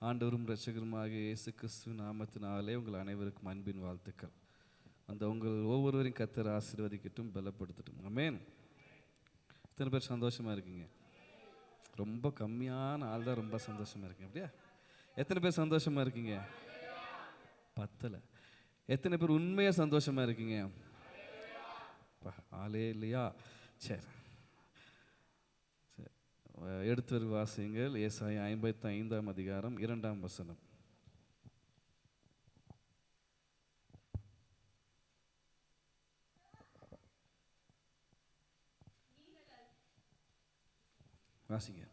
ஆண்டவரும் இரட்சகருமாகிய இயேசு கிறிஸ்துவின் நாமத்தினாலே உங்கள் அனைவருக்கும் அன்பின் வாழ்த்துக்கள். அந்த உங்கள் ஒவ்வொருவரையும் கர்த்தர் ஆசீர்வதிக்கட்டும், பலப்படுத்தட்டும். ஆமென். எத்தனை பேர் சந்தோஷமாக இருக்கீங்க? ரொம்ப கம்மியான ஆள் தான் ரொம்ப சந்தோஷமாக இருக்கீங்க. அப்படியா? எத்தனை பேர் சந்தோஷமாக இருக்கீங்க? பத்தலை. எத்தனை பேர் உண்மையாக சந்தோஷமாக இருக்கீங்க? ஆளே இல்லையா? சரி, எடுத்து வாசியுங்கள். ஏசாயா 55 அதிகாரம் 2 வசனம். வாசிங்க.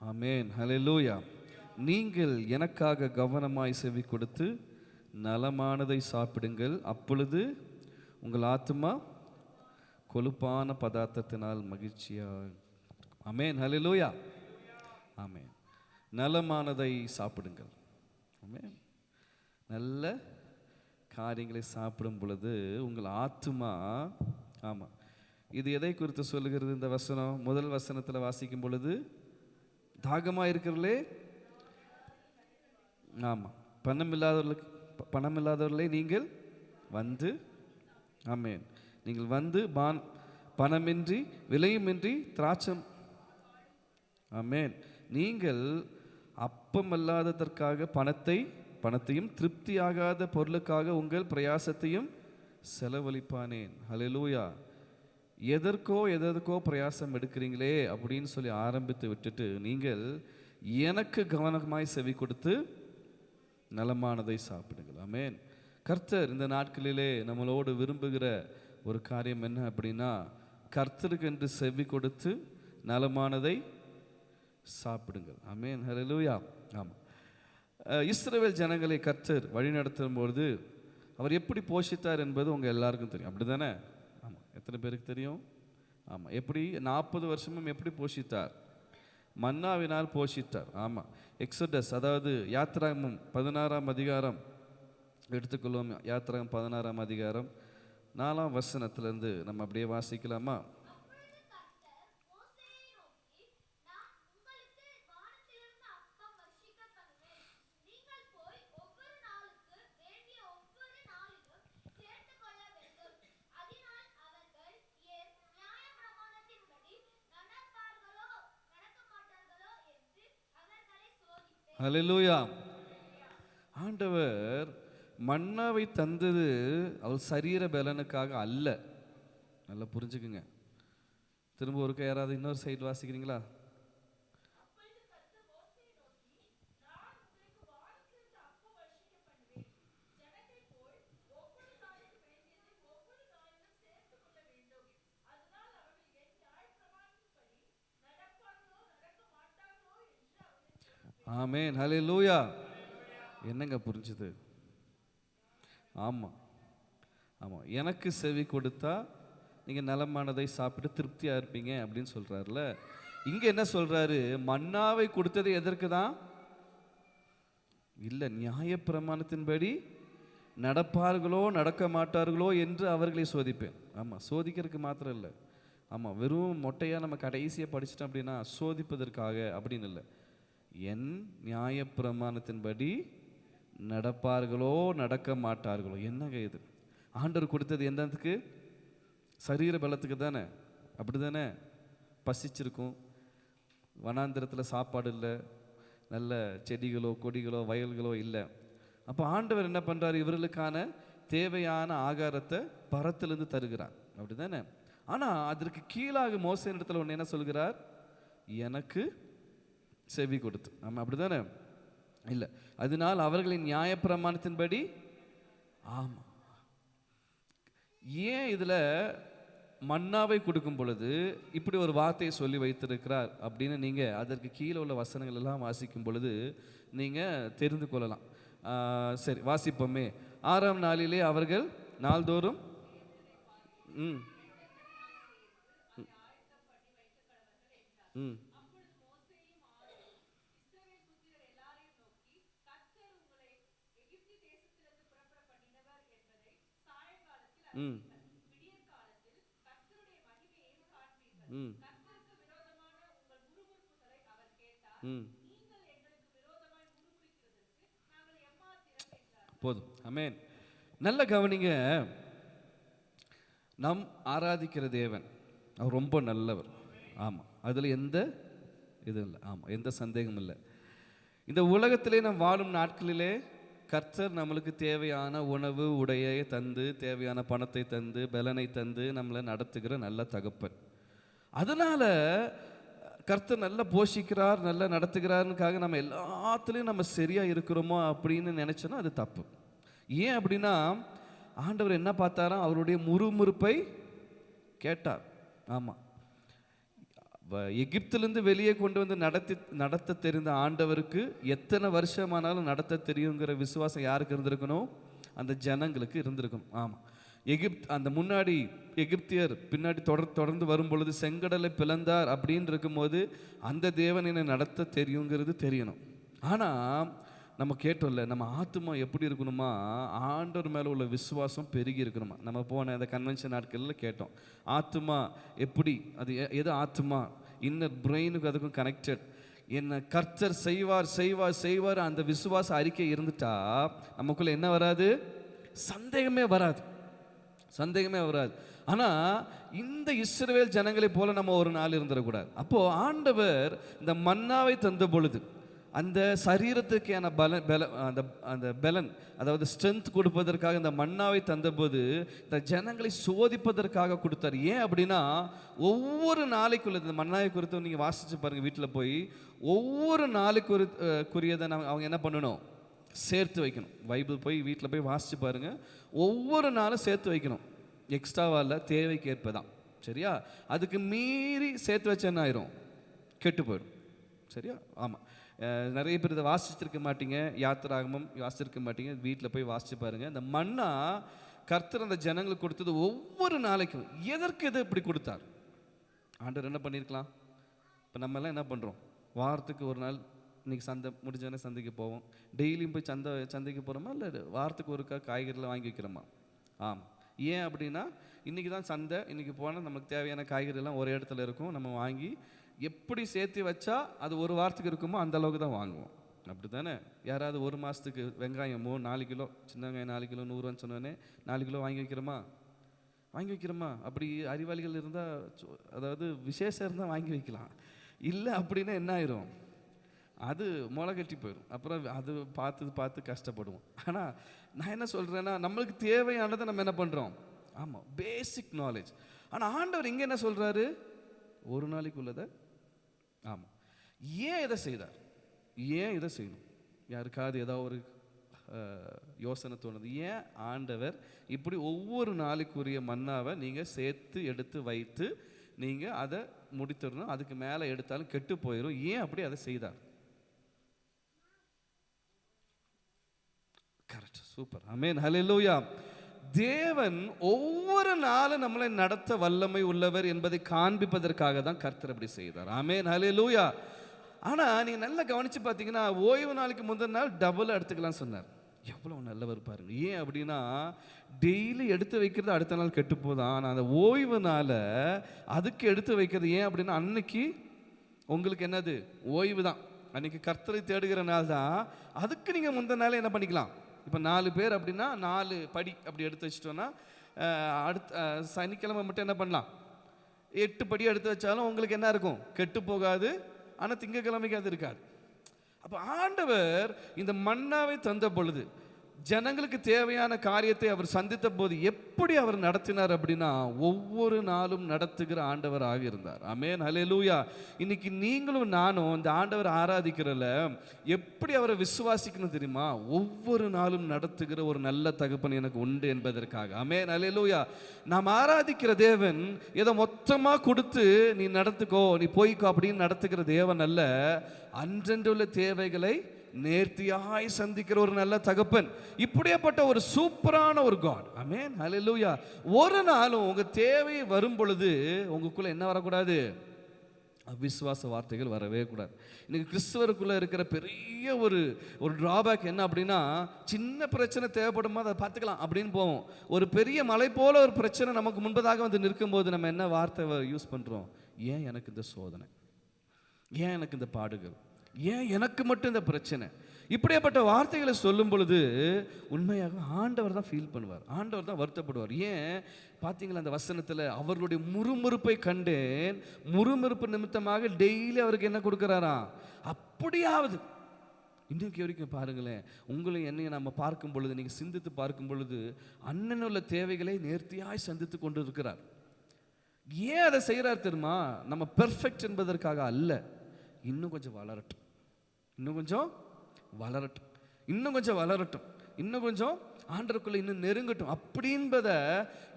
ஆமென், ஹல்லேலூயா. நீங்கள் எனக்காக கவனமாய் செவி கொடுத்து நலமானதை சாப்பிடுங்கள், அப்பொழுது உங்கள் ஆத்துமா கொழுப்பான பதார்த்தத்தினால் மகிழ்ச்சியா. ஆமென், ஹல்லேலூயா. ஆமென். நலமானதை சாப்பிடுங்கள். ஆமென். நல்ல காரியங்களை சாப்பிடும் பொழுது உங்கள் ஆத்துமா. ஆமாம், இது எதை குறித்து சொல்லுகிறது இந்த வசனம்? முதல் வசனத்தில் வாசிக்கும் பொழுது தாகமாக இருக்கிறவர்களே, ஆமாம், பணம் இல்லாதவர்களே நீங்கள் வந்து, ஆமென், நீங்கள் வந்து பணமின்றி விலையுமின்றி திராட்சம், ஆமென், நீங்கள் அப்பமல்லாததற்காக பணத்தையும் திருப்தியாகாத பொருளுக்காக உங்கள் பிரயாசத்தையும் செலவழிப்பானேன். ஹல்லேலூயா. எதற்கோ பிரயாசம் எடுக்கிறீங்களே அப்படின்னு சொல்லி ஆரம்பித்து விட்டுட்டு நீங்கள் எனக்கு கவனமாய் செவி கொடுத்து நலமானதை சாப்பிடுங்கள். ஆமென். கர்த்தர் இந்த நாட்களிலே நம்மளோடு விரும்புகிற ஒரு காரியம் என்ன அப்படின்னா, கர்த்தருக்கு என்று செவி கொடுத்து நலமானதை சாப்பிடுங்கள். ஆமென், ஹல்லேலூயா. ஆமாம், இஸ்ரவேல் ஜனங்களை கர்த்தர் வழிநடத்தும் பொழுது அவர் எப்படி போஷித்தார் என்பது உங்கள் எல்லாருக்கும் தெரியும், அப்படி தானே? ஆமாம், எத்தனை பேருக்கு தெரியும்? ஆமாம், எப்படி 40 வருஷமும் எப்படி போஷித்தார்? மன்னாவினால் போஷித்தார். ஆமாம், எக்ஸோடஸ், அதாவது யாத்திராகமம் 16 அதிகாரம் எடுத்துக்கொள்வோம். யாத்திராகமம் 16 அதிகாரம் 4 வசனத்திலிருந்து நம்ம அப்படியே வாசிக்கலாமா? ஹல்லேலூயா. ஆண்டவர் மன்னாவை தந்தது அவர் சரீர பலனுக்காக அல்ல. நல்லா புரிஞ்சுக்குங்க. திரும்ப ஒருக்க யாராவது இன்னொரு சைடு வாசிக்கிறீங்களா? ஆமென், ஹல்லேலூயா. என்னங்க புரிஞ்சுது? ஆமாம், ஆமாம், எனக்கு செவி கொடுத்தா நீங்கள் நலமானதை சாப்பிட்டு திருப்தியாக இருப்பீங்க அப்படின்னு சொல்கிறாருல. இங்கே என்ன சொல்கிறாரு? மன்னாவை கொடுத்தது எதற்கு தான்? இல்லை, நியாயப்பிரமாணத்தின்படி நடப்பார்களோ நடக்க மாட்டார்களோ என்று அவர்களை சோதிப்பேன். ஆமாம், சோதிக்கிறதுக்கு மாத்திரம் இல்லை. ஆமாம், வெறும் மொட்டையாக நம்ம கடைசியாக படிச்சிட்டோம் அப்படின்னா சோதிப்பதற்காக அப்படின்னு இல்லை. என் நியாயப்பிரமாணத்தின்படி நடப்பார்களோ நடக்க மாட்டார்களோ. என்னங்க இது? ஆண்டவர் கொடுத்தது எந்தத்துக்கு? சரீர பலத்துக்கு தானே, அப்படி தானே? பசிச்சிருக்கும், வனாந்திரத்தில் சாப்பாடு இல்லை, நல்ல செடிகளோ கொடிகளோ வயல்களோ இல்லை. அப்போ ஆண்டவர் என்ன பண்ணுறார்? இவர்களுக்கான தேவையான ஆகாரத்தை பரத்திலிருந்து தருகிறார், அப்படி தானே? ஆனால் அதற்கு கீழாக மோசே இடத்துல ஒன்று என்ன சொல்கிறார்? எனக்கு செவி கொடுத்து. ஆமாம், அப்படி தானே? இல்லை, அதனால் அவர்களின் நியாயப்பிரமாணத்தின்படி. ஆமாம், ஏன் இதில் மன்னாவை கொடுக்கும் பொழுது இப்படி ஒரு வார்த்தையை சொல்லி வைத்திருக்கிறார் அப்படின்னு நீங்கள் அதற்கு கீழே உள்ள வசனங்கள் எல்லாம் வாசிக்கும் பொழுது நீங்கள் தெரிந்து கொள்ளலாம். சரி, வாசிப்போமே. 6ஆம் நாளிலே அவர்கள் நாள்தோறும் ம் ம் ம் ம் ம் போதும். ஆமென். நல்ல கவனிங்க. நாம் ஆராதிக்கிற தேவன் அவர் ரொம்ப நல்லவர். ஆமாம், அதில் எந்த இது இல்லை. ஆமாம், எந்த சந்தேகமும் இல்லை. இந்த உலகத்திலே நாம் வாழும் நாட்களிலே கர்த்தர் நம்மளுக்கு தேவையான உணவு உடையை தந்து, தேவையான பணத்தை தந்து, பலனை தந்து நம்மளை நடத்துகிற நல்ல தகப்பன். அதனால கர்த்தர் நல்லா போஷிக்கிறார், நல்லா நடத்துகிறாருக்காக நம்ம எல்லாத்துலேயும் நம்ம சரியாக இருக்கிறோமோ அப்படின்னு நினச்சோன்னா அது தப்பு. ஏன் அப்படின்னா ஆண்டவர் என்ன பார்த்தாராம்? அவருடைய முறுமுறுப்பை கேட்டார். ஆமாம், எகிப்திலிருந்து வெளியே கொண்டு வந்து நடத்த தெரிந்த ஆண்டவருக்கு எத்தனை வருஷமானாலும் நடத்த தெரியுங்கிற விசுவாசம் யாருக்கு இருந்திருக்கணும்? அந்த ஜனங்களுக்கு இருந்திருக்கணும். ஆமாம், அந்த முன்னாடி எகிப்தியர் பின்னாடி தொடர்ந்து வரும் பொழுது செங்கடலை பிளந்தார் அப்படின்னு இருக்கும்போது அந்த தேவன் என்னை நடத்த தெரியுங்கிறது தெரியணும். ஆனால் நம்ம கேட்டோம்ல, நம்ம ஆத்துமா எப்படி இருக்கணுமா? ஆண்டவர் மேலே உள்ள விசுவாசம் பெருகி இருக்கணுமா? நம்ம போன அந்த கன்வென்ஷன் நாட்களில் கேட்டோம், ஆத்துமா எப்படி, அது எது ஆத்துமா? இன்னர் பிரெயினுக்கு அதுக்கும் கனெக்டட். என்ன கர்த்தர் செய்வார் செய்வார் செய்வார் அந்த விசுவாச அறிக்கை இருந்துட்டா நமக்குள்ள என்ன வராது? சந்தேகமே வராது, சந்தேகமே வராது. ஆனால் இந்த இஸ்ரவேல் ஜனங்களை போல நம்ம ஒரு நாள் இருந்துடக்கூடாது. அப்போது ஆண்டவர் இந்த மன்னாவை தந்த பொழுது அந்த சரீரத்துக்கான அந்த பலன், அதாவது ஸ்ட்ரென்த் கொடுப்பதற்காக இந்த மன்னாவை தந்தபோது இந்த ஜனங்களை சோதிப்பதற்காக கொடுத்தார். ஏன் அப்படின்னா ஒவ்வொரு நாளைக்குள்ள இந்த மன்னாவை குறித்து நீங்கள் வாசித்து பாருங்கள், வீட்டில் போய் ஒவ்வொரு நாளைக்குரியதை அவங்க என்ன பண்ணணும்? சேர்த்து வைக்கணும். பைபிள் போய் வீட்டில் போய் வாசித்து பாருங்கள், ஒவ்வொரு நாளும் சேர்த்து வைக்கணும். எக்ஸ்ட்ராவாக இல்லை, தேவைக்கு ஏற்பதான். சரியா? அதுக்கு மீறி சேர்த்து வச்சா என்ன ஆயிரும்? கெட்டு போயிடும். சரியா? ஆமாம், நிறைய பேர் இதை வாசிச்சிருக்க மாட்டீங்க, யாத்திராகமம் வாசிச்சிருக்க மாட்டீங்க. வீட்டில் போய் வாசித்து பாருங்கள். இந்த மன்னா கர்த்தர் அந்த ஜனங்களுக்கு கொடுத்தது ஒவ்வொரு நாளைக்கும். எதற்கு எது இப்படி கொடுத்தார்? ஆண்டவர் என்ன பண்ணியிருக்கலாம்? இப்போ நம்மெல்லாம் என்ன பண்ணுறோம்? வாரத்துக்கு ஒரு நாள், இன்றைக்கி சந்தை முடிஞ்சோடனே சந்தைக்கு போவோம். டெய்லியும் போய் சந்தைக்கு போகிறோமா, இல்லை வாரத்துக்கு ஒருக்கா காய்கறிலாம் வாங்கி வைக்கிறோமா? ஆமாம். ஏன் அப்படின்னா இன்றைக்கி தான் சந்தை, இன்றைக்கி போனால் நமக்கு தேவையான காய்கறிலாம் ஒரே இடத்துல இருக்கும். நம்ம வாங்கி எப்படி சேர்த்து வச்சா அது ஒரு வாரத்துக்கு இருக்குமோ அந்த அளவுக்கு தான் வாங்குவோம். அப்படி தானே? யாராவது ஒரு மாதத்துக்கு வெங்காயம் 4 கிலோ, சின்ன வெங்காயம் 4 கிலோ 100 சொன்னோடனே 4 கிலோ வாங்கி வைக்கிறோமா? அப்படி அறிவாளிகள் இருந்தால், அதாவது விசேஷம் இருந்தால் வாங்கி வைக்கலாம். இல்லை அப்படின்னா என்ன ஆயிரும்? அது முளை கட்டி போயிடும். அப்புறம் அது பார்த்து கஷ்டப்படுவோம். ஆனால் நான் என்ன சொல்கிறேன்னா, நம்மளுக்கு தேவையானதை நம்ம என்ன பண்ணுறோம்? ஆமாம், பேசிக் நாலேஜ். ஆனால் ஆண்டவர் இங்கே என்ன சொல்கிறாரு? ஒரு நாளைக்கு உள்ளதை. ஆமாம், ஏன் இதை செய்தார்? ஏன் இதை செய்யணும்? யாருக்காவது ஏதாவது ஒரு யோசனை தோணுது? ஏன் ஆண்டவர் இப்படி ஒவ்வொரு நாளைக்குரிய மன்னாவை நீங்கள் சேர்த்து எடுத்து வைத்து நீங்கள் அதை முடித்துடணும், அதுக்கு மேலே எடுத்தாலும் கெட்டு போயிடும், ஏன் அப்படி அதை செய்தார்? கரெக்ட், சூப்பர், ஆமென், ஹல்லேலூயா. தேவன் ஒவ்வொரு நாளும் நம்மளை நடத்த வல்லமை உள்ளவர் என்பதை காண்பிப்பதற்காக தான் கர்த்தர் அப்படி செய்தார். ஆமென், ஹல்லேலூயா. ஆனால் நீங்கள் நல்லா கவனித்து பார்த்தீங்கன்னா ஓய்வு நாளைக்கு முந்தின நாள் டபுள் எடுத்துக்கலாம் சொன்னார். எவ்வளோ நல்லவர் பாருங்க. ஏன் அப்படின்னா டெய்லி எடுத்து வைக்கிறது அடுத்த நாள் கெட்டு போதான். ஆனால் அந்த ஓய்வு நாளை அதுக்கு எடுத்து வைக்கிறது ஏன் அப்படின்னா அன்னைக்கு உங்களுக்கு என்னது? ஓய்வு தான். அன்னைக்கு கர்த்தரை தேடுகிற நாள் தான். அதுக்கு நீங்கள் முந்தின நாளே என்ன பண்ணிக்கலாம்? இப்போ 4 பேர் அப்படின்னா 4 படி அப்படி எடுத்து வச்சிட்டோன்னா அடுத்த சனிக்கிழமை மட்டும் என்ன பண்ணலாம்? 8 படி எடுத்து வச்சாலும் உங்களுக்கு என்ன இருக்கும்? கெட்டு போகாது. ஆனால் திங்கக்கிழமைக்கு அது இருக்காது. அப்போ ஆண்டவர் இந்த மன்னாவை தந்த பொழுது ஜனங்களுக்கு தேவையான காரியத்தை அவர் சந்தித்த போது எப்படி அவர் நடத்தினார் அப்படின்னா ஒவ்வொரு நாளும் நடத்துகிற ஆண்டவராக இருந்தார். ஆமென், ஹல்லேலூயா. இன்னைக்கு நீங்களும் நானும் இந்த ஆண்டவர் ஆராதிக்கிறல எப்படி அவரை விசுவாசிக்கணும் தெரியுமா? ஒவ்வொரு நாளும் நடத்துகிற ஒரு நல்ல தகப்பன் எனக்கு உண்டு என்பதற்காக. ஆமென், ஹல்லேலூயா. நாம் ஆராதிக்கிற தேவன் ஏதோ மொத்தமாக கொடுத்து நீ நடத்துக்கோ, நீ போய்க்கோ அப்படின்னு நடத்துகிற தேவன் அல்ல. அன்றன்றுள்ள தேவைகளை நேர்த்தியாய் சந்திக்கிற ஒரு நல்ல தகப்பன். இப்படியாப்பட்ட ஒரு சூப்பரான ஒரு காட். ஆமென், ஹல்லேலூயா. ஒரு நாளும் உங்க தேவை வரும் பொழுது உங்களுக்குள்ள என்ன வரக்கூடாது? அவிசுவாச வார்த்தைகள் வரவே கூடாது. இன்னைக்கு கிறிஸ்துவருக்குள்ளே இருக்கிற பெரிய ஒரு ஒரு ட்ராபேக் என்ன அப்படின்னா, சின்ன பிரச்சனை தேவைப்படும் போது அதை பார்த்துக்கலாம் அப்படின்னு போவோம். ஒரு பெரிய மலை போல ஒரு பிரச்சனை நமக்கு முன்பதாக வந்து நிற்கும்போது நம்ம என்ன வார்த்தை யூஸ் பண்ணுறோம்? ஏன் எனக்கு இந்த சோதனை, ஏன் எனக்கு இந்த பாடுகள், ஏன் எனக்கு மட்டும் இந்த பிரச்சனை, இப்படியாப்பட்ட வார்த்தைகளை சொல்லும் பொழுது உண்மையாக ஆண்டவர் தான் ஃபீல் பண்ணுவார், ஆண்டவர் தான் வருத்தப்படுவார். ஏன் பார்த்தீங்களா அந்த வசனத்தில், அவர்களுடைய முறுமுறுப்பை கண்டேன், முறுமுறுப்பு நிமித்தமாக டெய்லி அவருக்கு என்ன கொடுக்குறாராம்? அப்படியாவது இன்றைக்கு வரைக்கும் பாருங்களேன், உங்களையும் என்னையும் நம்ம பார்க்கும் பொழுது, நீங்கள் சிந்தித்து பார்க்கும் பொழுது அண்ணன் உள்ள தேவைகளை நேர்த்தியாய் சந்தித்து கொண்டு இருக்கிறார். ஏன் அதை செய்கிறார் தெரியுமா? நம்ம பெர்ஃபெக்ட் என்பதற்காக அல்ல, இன்னும் கொஞ்சம் வளரட்டும், இன்னும் கொஞ்சம் வளரட்டும், இன்னும் கொஞ்சம் வளரட்டும், இன்னும் கொஞ்சம் ஆண்டருக்குள்ள இன்னும் நெருங்கட்டும் அப்படின்பத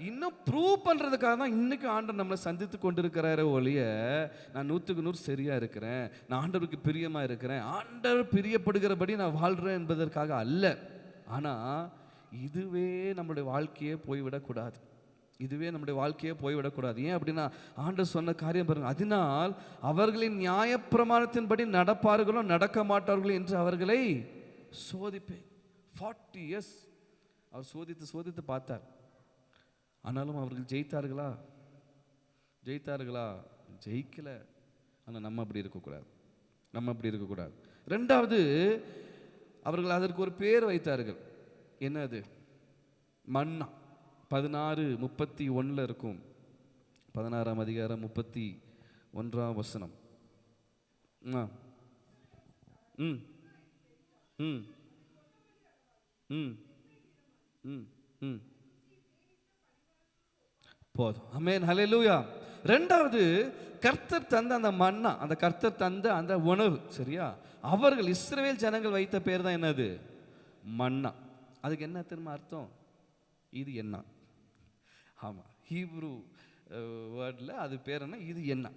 இன்னும் ப்ரூவ் பண்ணுறதுக்காக தான் இன்னைக்கு ஆண்டர் நம்மளை சந்தித்து கொண்டிருக்கிறார ஒழிய, நான் 100க்கு 100 சரியா இருக்கிறேன், நான் ஆண்டவருக்கு பிரியமா இருக்கிறேன், ஆண்டவர் பிரியப்படுகிறபடி நான் வாழ்கிறேன் என்பதற்காக அல்ல. ஆனால் இதுவே நம்முடைய வாழ்க்கையே போய்விடக்கூடாது, இதுவே நம்முடைய வாழ்க்கையே போய்விடக்கூடாது. ஏன் அப்படின்னா ஆண்டவர் சொன்ன காரியம் பாருங்க, அதனால் அவர்களின் நியாயப்பிரமாணத்தின்படி நடப்பார்களோ நடக்க மாட்டார்களோ என்று அவர்களை சோதிப்பேன். 40 years அவர் சோதித்து பார்த்தார். ஆனாலும் அவர்கள் ஜெயித்தார்களா? ஜெயிக்கல. ஆனால் நம்ம அப்படி இருக்கக்கூடாது. ரெண்டாவது, அவர்கள் அதற்கு ஒரு பேர் வைத்தார்கள். என்ன அது? மன்னா. 16:31 இருக்கும். 16ஆம் அதிகாரம் 31ஆம் வசனம். போதும். ஆமென், ஹல்லேலூயா. ரெண்டாவது, கர்த்தர் தந்த அந்த மன்னா, அந்த கர்த்தர் தந்த அந்த உணவு, சரியா, அவர்கள் இஸ்ரவேல் ஜனங்கள் வைத்த பேர் தான் என்னது? மன்னா. அதுக்கு என்ன தெரியுமா அர்த்தம்? இது என்ன? ஆமாம், ஹீப்ரு வேர்டில் அது பேர் என்ன? இது என்ன,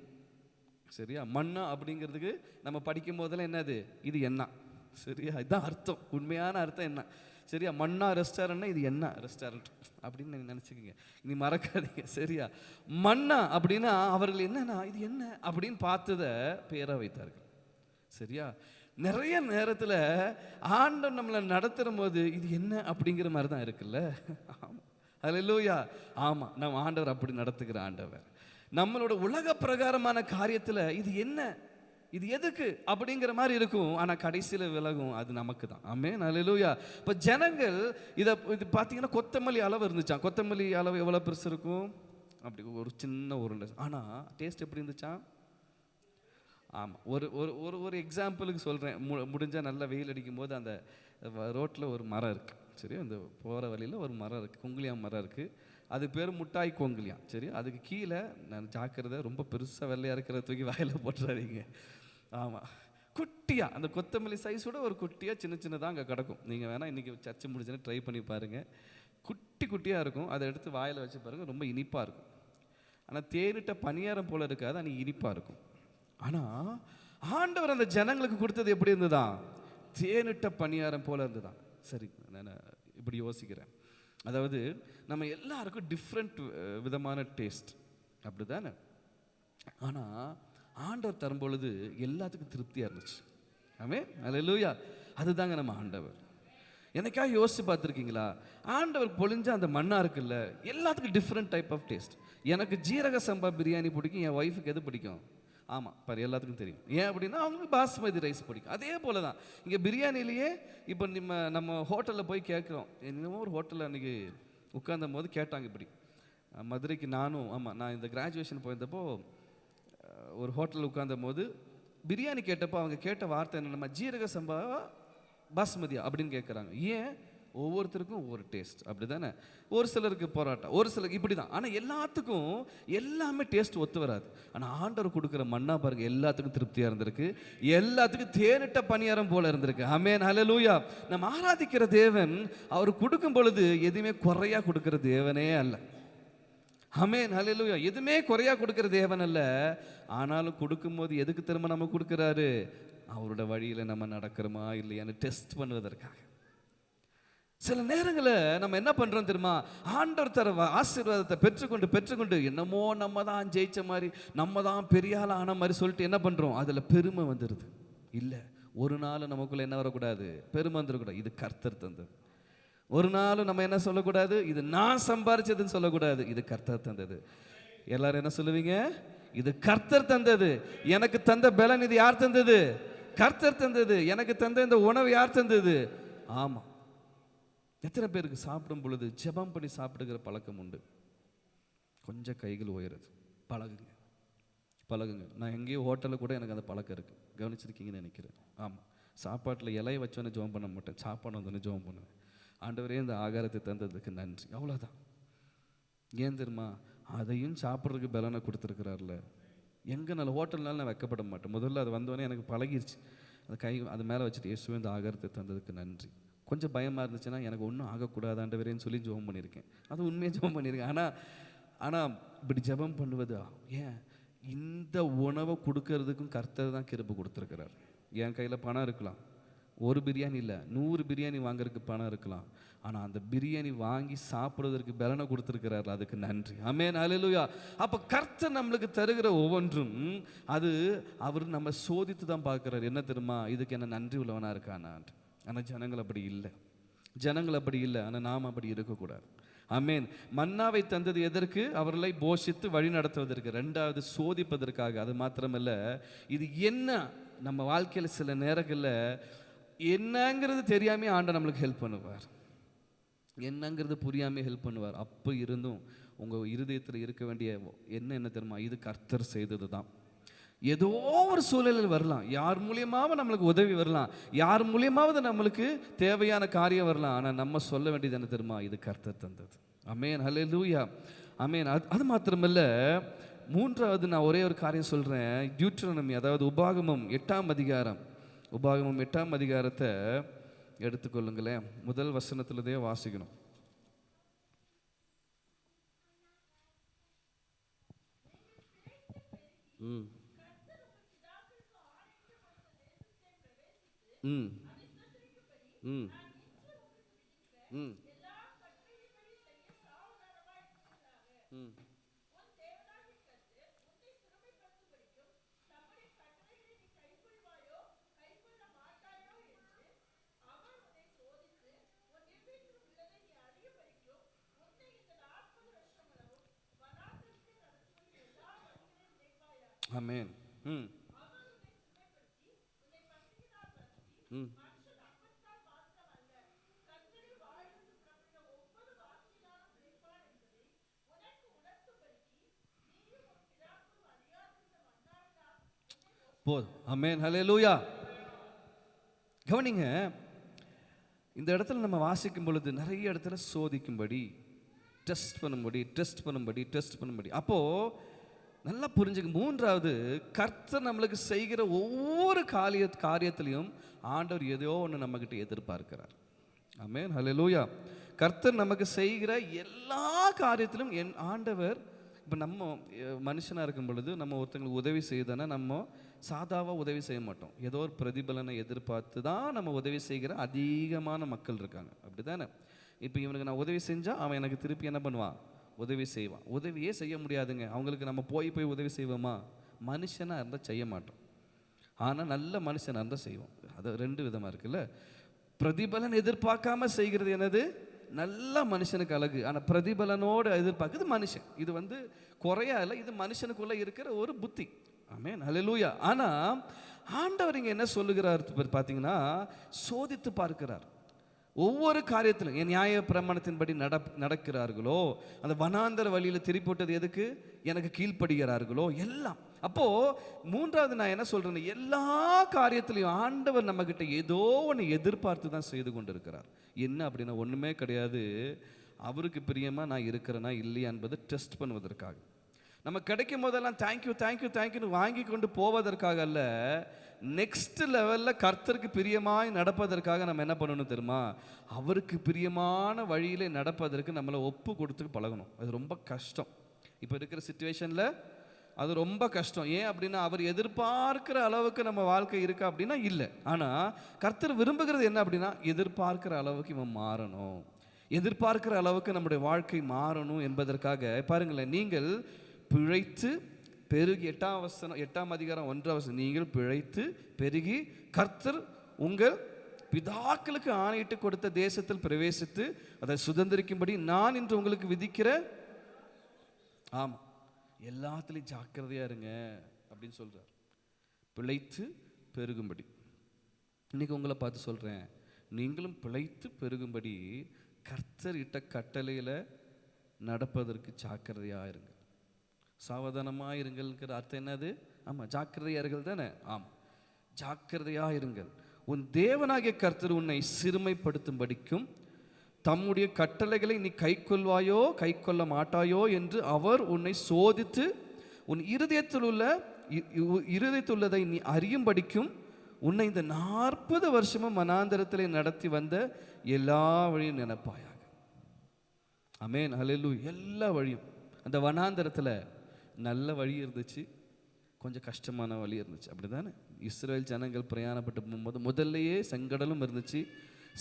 சரியா. மன்னா அப்படிங்கிறதுக்கு நம்ம படிக்கும் போதெல்லாம் என்னது? இது என்ன, சரியா. இதுதான் அர்த்தம், உண்மையான அர்த்தம் என்ன, சரியா. மன்னா ரெஸ்டாரண்ட்னா இது என்ன ரெஸ்டாரண்ட் அப்படின்னு நீங்கள் நினச்சிக்கோங்க, இனி மறக்காதீங்க, சரியா. மன்னா அப்படின்னா அவர்கள் என்னன்னா இது என்ன அப்படின்னு பார்த்ததை பேராக வைத்தார்கள், சரியா. நிறைய நேரத்தில் ஆண்டவர் நம்மளை நடத்துகிற போது இது என்ன அப்படிங்கிற மாதிரி தான் இருக்குல்ல. ஆமாம், ஹல்லேலூயா. ஆமாம், நம்ம ஆண்டவர் அப்படி நடத்துகிற ஆண்டவர். நம்மளோட உலக பிரகாரமான காரியத்தில் இது என்ன, இது எதுக்கு அப்படிங்கிற மாதிரி இருக்கும், ஆனால் கடைசியில் விலகும், அது நமக்கு தான். ஆமென், ஹல்லேலூயா. இப்போ ஜனங்கள் இது பார்த்தீங்கன்னா கொத்தமல்லி அளவு இருந்துச்சான். கொத்தமல்லி அளவு எவ்வளோ பெருசு இருக்கும்? அப்படி ஒரு சின்ன உருண்டை. ஆனால் டேஸ்ட் எப்படி இருந்துச்சான்? ஆமாம், ஒரு ஒரு ஒரு ஒரு எக்ஸாம்பிளுக்கு சொல்கிறேன். முடிஞ்சால் நல்லா வெயில் அடிக்கும் போது அந்த ரோட்டில் ஒரு மரம் இருக்குது, சரி, அந்த போகிற வழியில் ஒரு மரம் இருக்குது, கொங்குலியாம் மரம் இருக்குது. அது பேர் முட்டாய் கொங்குலியாம், சரி. அதுக்கு கீழே நான் ஜாக்கிரதை, ரொம்ப பெருசாக வெள்ளையாக இருக்கிற தூக்கி வாயில் போட்டுறாதீங்க. ஆமாம், குட்டியாக அந்த கொத்தமல்லி சைஸோட ஒரு குட்டியாக சின்னதாக அங்கே கிடக்கும். நீங்கள் வேணால் இன்றைக்கி சர்ச்சை முடிச்சுன்னு ட்ரை பண்ணி பாருங்கள். குட்டியாக இருக்கும், அதை எடுத்து வாயில் வச்சு பாருங்கள், ரொம்ப இனிப்பாக இருக்கும். ஆனால் தேனிட்ட பணியாரம் போல் இருக்காது, ஆனால் இனிப்பாக இருக்கும். ஆனால் ஆண்டவர் அந்த ஜனங்களுக்கு கொடுத்தது எப்படி இருந்ததுதான்? தேனிட்ட பணியாரம் போல இருந்ததுதான். சரி, நான் இப்படி யோசிக்கிறேன். அதாவது நம்ம எல்லாருக்கும் டிஃப்ரெண்ட் விதமான டேஸ்ட், அப்படி தானே. ஆனால் ஆண்டவர் தரும்பொழுது எல்லாத்துக்கும் திருப்தியாக இருந்துச்சு. ஆமென், ஹல்லேலூயா. அதுதாங்க நம்ம ஆண்டவர். எனக்காக யோசிச்சு பார்த்துருக்கீங்களா? ஆண்டவர் பொழிஞ்ச அந்த மண்ணா இருக்குல்ல, எல்லாத்துக்கும் டிஃப்ரெண்ட் டைப் ஆஃப் டேஸ்ட். எனக்கு ஜீரக சம்பா பிரியாணி பிடிக்கும், என் ஒய்ஃபுக்கு எது பிடிக்கும்? ஆமாம், பாரு, எல்லாத்துக்கும் தெரியும். ஏன் அப்படின்னா அவங்களுக்கு பாஸ்மதி ரைஸ் பிடிக்கும். அதே போல தான் இங்கே பிரியாணிலேயே இப்போ நம்ம ஹோட்டலில் போய் கேட்குறோம். என்னமோ ஒரு ஹோட்டலில் அன்றைக்கி உட்கார்ந்த போது கேட்டாங்க இப்படி, மதுரைக்கு நான் இந்த கிராஜுவேஷன் போயிருந்தப்போ ஒரு ஹோட்டலில் உட்கார்ந்த போது பிரியாணி கேட்டப்போ அவங்க கேட்ட வார்த்தை என்னென்னமா, ஜீரக சம்பா பாஸ்மதியா அப்படின்னு கேட்குறாங்க. ஏன்? ஒவ்வொருத்தருக்கும் ஒவ்வொரு டேஸ்ட், அப்படி தானே. ஒரு சிலருக்கு பரோட்டா, ஒரு சிலருக்கு இப்படி தான். ஆனால் எல்லாத்துக்கும் எல்லாமே டேஸ்ட் ஒத்து வராது. ஆனால் ஆண்டவர் கொடுக்குற மன்னா பாருங்க, எல்லாத்துக்கும் திருப்தியாக இருந்திருக்கு, எல்லாத்துக்கும் தேனிட்ட பணியாரம் போல இருந்திருக்கு. ஆமென், ஹல்லேலூயா. நம்ம ஆராதிக்கிற தேவன் அவர் கொடுக்கும் பொழுது எதுவுமே குறையா கொடுக்குற தேவனே அல்ல. ஆமென், ஹல்லேலூயா. எதுவுமே குறையா கொடுக்குற தேவன் அல்ல. ஆனாலும் கொடுக்கும்போது எதுக்கு திரும்ப நம்ம கொடுக்குறாரு? அவரோட வழியில் நம்ம நடக்கிறோமா இல்லையான்னு டெஸ்ட் பண்ணுவதற்காக. சில நேரங்களில் நம்ம என்ன பண்றோம் தெரியுமா? ஆண்டவர் தர ஆசீர்வாதத்தை பெற்றுக்கொண்டு என்னமோ நம்ம தான் ஜெயிச்ச மாதிரி, நம்ம தான் பெரிய ஆள் ஆன மாதிரி சொல்லிட்டு என்ன பண்றோம்? அதுல பெருமை வந்துடுது. இல்ல, ஒரு நாள் நமக்குள்ள என்ன வரக்கூடாது? பெருமை வந்துடக்கூடாது. இது கர்த்தர் தந்தது. ஒரு நாளும் நம்ம என்ன சொல்லக்கூடாது? இது நான் சம்பாரிச்சதுன்னு சொல்லக்கூடாது. இது கர்த்தர் தந்தது. எல்லாரும் என்ன சொல்லுவீங்க? இது கர்த்தர் தந்தது. எனக்கு தந்த பலன் இது யார் தந்தது? கர்த்தர் தந்தது. எனக்கு தந்த இந்த உணவு யார் தந்தது? ஆமா. எத்தனை பேருக்கு சாப்பிடும் பொழுது ஜெபம் பண்ணி சாப்பிடுகிற பழக்கம் உண்டு? கொஞ்சம் கைகள் உயருது. பழகுங்க, பழகுங்க. நான் எங்கேயோ ஹோட்டலில் கூட எனக்கு அந்த பழக்கம் இருக்கு. கவனிச்சிருக்கீங்கன்னு நினைக்கிறேன். ஆமாம், சாப்பாட்டில் இலையை வச்சோன்னே ஜெபம் பண்ண மாட்டேன். சாப்பாடு வந்தோடனே ஜெபம் பண்ணுவேன். ஆண்டவரே, இந்த ஆகாரத்தை தந்ததுக்கு நன்றி. அவ்வளோதான். ஏன் தெரியுமா? அதையும் சாப்பிட்றதுக்கு பலனை கொடுத்துருக்கிறார்ல. எங்கே நல்ல ஹோட்டல்னால நான் வைக்கப்பட மாட்டேன். முதல்ல அது வந்தோடனே எனக்கு பழகிருச்சு. அந்த கை அது மேலே வச்சுட்டு, இயேசுவே இந்த ஆகாரத்தை தந்ததுக்கு நன்றி. கொஞ்சம் பயமாக இருந்துச்சுன்னா, எனக்கு ஒன்றும் ஆகக்கூடாதாண்டவரேன்னு சொல்லி ஜெபம் பண்ணியிருக்கேன். அது உண்மையாக ஜெபம் பண்ணியிருக்கேன். ஆனால் இப்படி ஜெபம் பண்ணுவது ஏன்? இந்த உணவை கொடுக்கறதுக்கும் கர்த்தர் தான் கிருபை கொடுத்துருக்கிறார். என் கையில் பணம் இருக்கலாம், ஒரு பிரியாணி இல்லை 100 பிரியாணி வாங்குறதுக்கு பணம் இருக்கலாம். ஆனால் அந்த பிரியாணி வாங்கி சாப்பிடுவதற்கு பலனை கொடுத்துருக்கிறார். அதுக்கு நன்றி. ஆமென், அல்லேலூயா. அப்போ கர்த்தர் நம்மளுக்கு தருகிற ஒவ்வொன்றும் அது அவர் நம்ம சோதித்து தான் பார்க்குறாரு. என்ன தெரியுமா? இதுக்கு என்ன நன்றி உள்ளவனாக இருக்கானா? ஆனால் ஜனங்கள் அப்படி இல்லை. ஜனங்கள் அப்படி இல்லை. ஆனால் நாம் அப்படி இருக்கக்கூடாது. ஆமென். மன்னாவை தந்தது எதற்கு? அவர்களை போஷித்து வழி நடத்துவதற்கு. 2வது சோதிப்பதற்காக. அது மாத்திரமல்ல, இது என்ன நம்ம வாழ்க்கையில் சில நேரங்களில் என்னங்கிறது தெரியாமே ஆண்டவர் நம்மளுக்கு ஹெல்ப் பண்ணுவார். என்னங்கிறது புரியாமல் ஹெல்ப் பண்ணுவார். அப்போ இருந்தும் உங்கள் இருதயத்தில் இருக்க வேண்டிய என்ன தெரியுமா? இது கர்த்தர் செய்தது தான். ஏதோ ஒரு சூழலில் வரலாம், யார் மூலியமாவது நம்மளுக்கு உதவி வரலாம், யார் மூலியமாவது நம்மளுக்கு தேவையான காரியம் வரலாம். ஆனால் நம்ம சொல்ல வேண்டியது என்ன தெரியுமா? இது கர்த்தர் தந்தது. ஆமென், ஹல்லேலூயா. ஆமென். அது மாத்திரமல்ல, 3வது நான் ஒரே ஒரு காரியம் சொல்கிறேன். டியூட்ரோனமி, அதாவது உபாகமம் 8ஆம் அதிகாரம். உபாகமம் 8ஆம் அதிகாரத்தை எடுத்துக்கொள்ளுங்களேன். முதல் வசனத்திலே வாசிக்கணும். ம் ம் ம் ம் ம் ஆமென். ம் ம் போதும். ஆமென், ஹல்லேலூயா. கவனிங்க, இந்த இடத்துல நம்ம வாசிக்கும் பொழுது நிறைய இடத்துல சோதிக்கும்படி, டெஸ்ட் பண்ணும்படி. அப்போ நல்லா புரிஞ்சுக்க. 3வது, கர்த்தர் நம்மளுக்கு செய்கிற ஒவ்வொரு காரியத்திலையும் ஆண்டவர் ஏதோ ஒன்று நம்மகிட்ட எதிர்பார்க்கிறார். ஆமென், ஹல்லேலூயா. கர்த்தர் நமக்கு செய்கிற எல்லா காரியத்திலும் என் ஆண்டவர், இப்போ நம்ம மனுஷனாக இருக்கும் பொழுது நம்ம ஒருத்தங்களுக்கு உதவி செய்தோன்னா நம்ம சாதாவாக உதவி செய்ய மாட்டோம். ஏதோ ஒரு பிரதிபலனை எதிர்பார்த்து தான் நம்ம உதவி செய்கிற அதிகமான மக்கள் இருக்காங்க. அப்படி தானே? இப்போ இவனுக்கு நான் உதவி செஞ்சால் அவன் எனக்கு திருப்பி என்ன பண்ணுவான்? உதவி செய்வான். உதவியே செய்ய முடியாதுங்க. அவங்களுக்கு நம்ம போய் உதவி செய்வோமா? மனுஷனாக இருந்தால் செய்ய மாட்டோம். ஆனால் நல்ல மனுஷனாக இருந்தால் செய்வோம். அது 2 விதமாக இருக்குல்ல. பிரதிபலன் எதிர்பார்க்காம செய்கிறது என்னது? நல்ல மனுஷனுக்கு அழகு. ஆனால் பிரதிபலனோடு எதிர்பார்க்குறது மனுஷன். இது குறையா இல்லை, இது மனுஷனுக்குள்ளே இருக்கிற ஒரு புத்தி. ஆமென், ஹல்லேலூயா. ஆனால் ஆண்டவர் இங்கே என்ன சொல்லுகிறார் பார்த்தீங்கன்னா, சோதித்து பார்க்கிறார். ஒவ்வொரு காரியத்திலும் என் நியாய பிரமாணத்தின்படி நடக்கிறார்களோ, அந்த வனாந்தர வழியில் திருப்பி எதுக்கு? எனக்கு கீழ்ப்படுகிறார்களோ, எல்லாம். அப்போ 3வது நான் என்ன சொல்றேன்னு, எல்லா காரியத்திலையும் ஆண்டவர் நம்ம கிட்ட ஏதோ ஒன்று எதிர்பார்த்து தான் செய்து கொண்டு இருக்கிறார். என்ன அப்படின்னா ஒண்ணுமே கிடையாது. அவருக்கு பிரியமா நான் இருக்கிறேனா இல்லையா என்பதை டெஸ்ட் பண்ணுவதற்காக. நம்ம கிடைக்கும் போதெல்லாம் தேங்க்யூன்னு வாங்கி கொண்டு போவதற்காக அல்ல, நெக்ஸ்ட் லெவலில் கர்த்தருக்கு பிரியமாய் நடப்பதற்காக நம்ம என்ன பண்ணணும் தெரியுமா? அவருக்கு பிரியமான வழியிலே நடப்பதற்கு நம்மளை ஒப்பு கொடுத்து பழகணும். அது ரொம்ப கஷ்டம். இப்போ இருக்கிற சிச்சுவேஷனில் அது ரொம்ப கஷ்டம். ஏன் அப்படின்னா, அவர் எதிர்பார்க்கிற அளவுக்கு நம்ம வாழ்க்கை இருக்கா அப்படின்னா இல்லை. ஆனால் கர்த்தர் விரும்புகிறது என்ன அப்படின்னா, எதிர்பார்க்கிற அளவுக்கு இவன் மாறணும், எதிர்பார்க்கிற அளவுக்கு நம்முடைய வாழ்க்கை மாறணும் என்பதற்காக பாருங்களேன், நீங்கள் பிழைத்து பெருகி, 8ஆம் அதிகாரம் 1ஆம் வசனம், நீங்கள் பிழைத்து பெருகி கர்த்தர் உங்கள் பிதாக்களுக்கு ஆணையிட்டு கொடுத்த தேசத்தில் பிரவேசித்து அதை சுதந்திரிக்கும்படி நான் இன்று உங்களுக்கு விதிக்கிற, ஆமா, எல்லாத்துலேயும் ஜாக்கிரதையா இருங்க அப்படின்னு சொல்றார். பிழைத்து பெருகும்படி. இன்னைக்கு உங்களை பார்த்து சொல்றேன், நீங்களும் பிழைத்து பெருகும்படி கர்த்தர் இட்ட கட்டளையில நடப்பதற்கு ஜாக்கிரதையா இருங்க. சாவதானமா இருங்கள்ங்கிற அர்த்தம் என்னது? ஆமா, ஜாக்கிரதையா இருங்கள் தானே? ஆமா, ஜாக்கிரதையா இருங்கள். உன் தேவனாகிய கர்த்தர் உன்னை சிறுமைப்படுத்தும்படிக்கும் தம்முடைய கட்டளைகளை நீ கை கொள்வாயோ கை கொள்ள மாட்டாயோ என்று அவர் உன்னை சோதித்து உன் இருதயத்தில் உள்ளதை நீ அறியும்படிக்கும் உன்னை இந்த 40 வருஷமும் வனாந்தரத்தில் நடத்தி வந்த எல்லா வழியும் நினைப்பாயாக. ஆமென், ஹல்லேலூயா. எல்லா வழியும். அந்த வனாந்தரத்தில் நல்ல வழி இருந்துச்சு, கொஞ்சம் கஷ்டமான வழி இருந்துச்சு, அப்படிதானே? இஸ்ரேல் ஜனங்கள் பிரயாணப்பட்டு போகும்போது முதல்லையே செங்கடலும் இருந்துச்சு.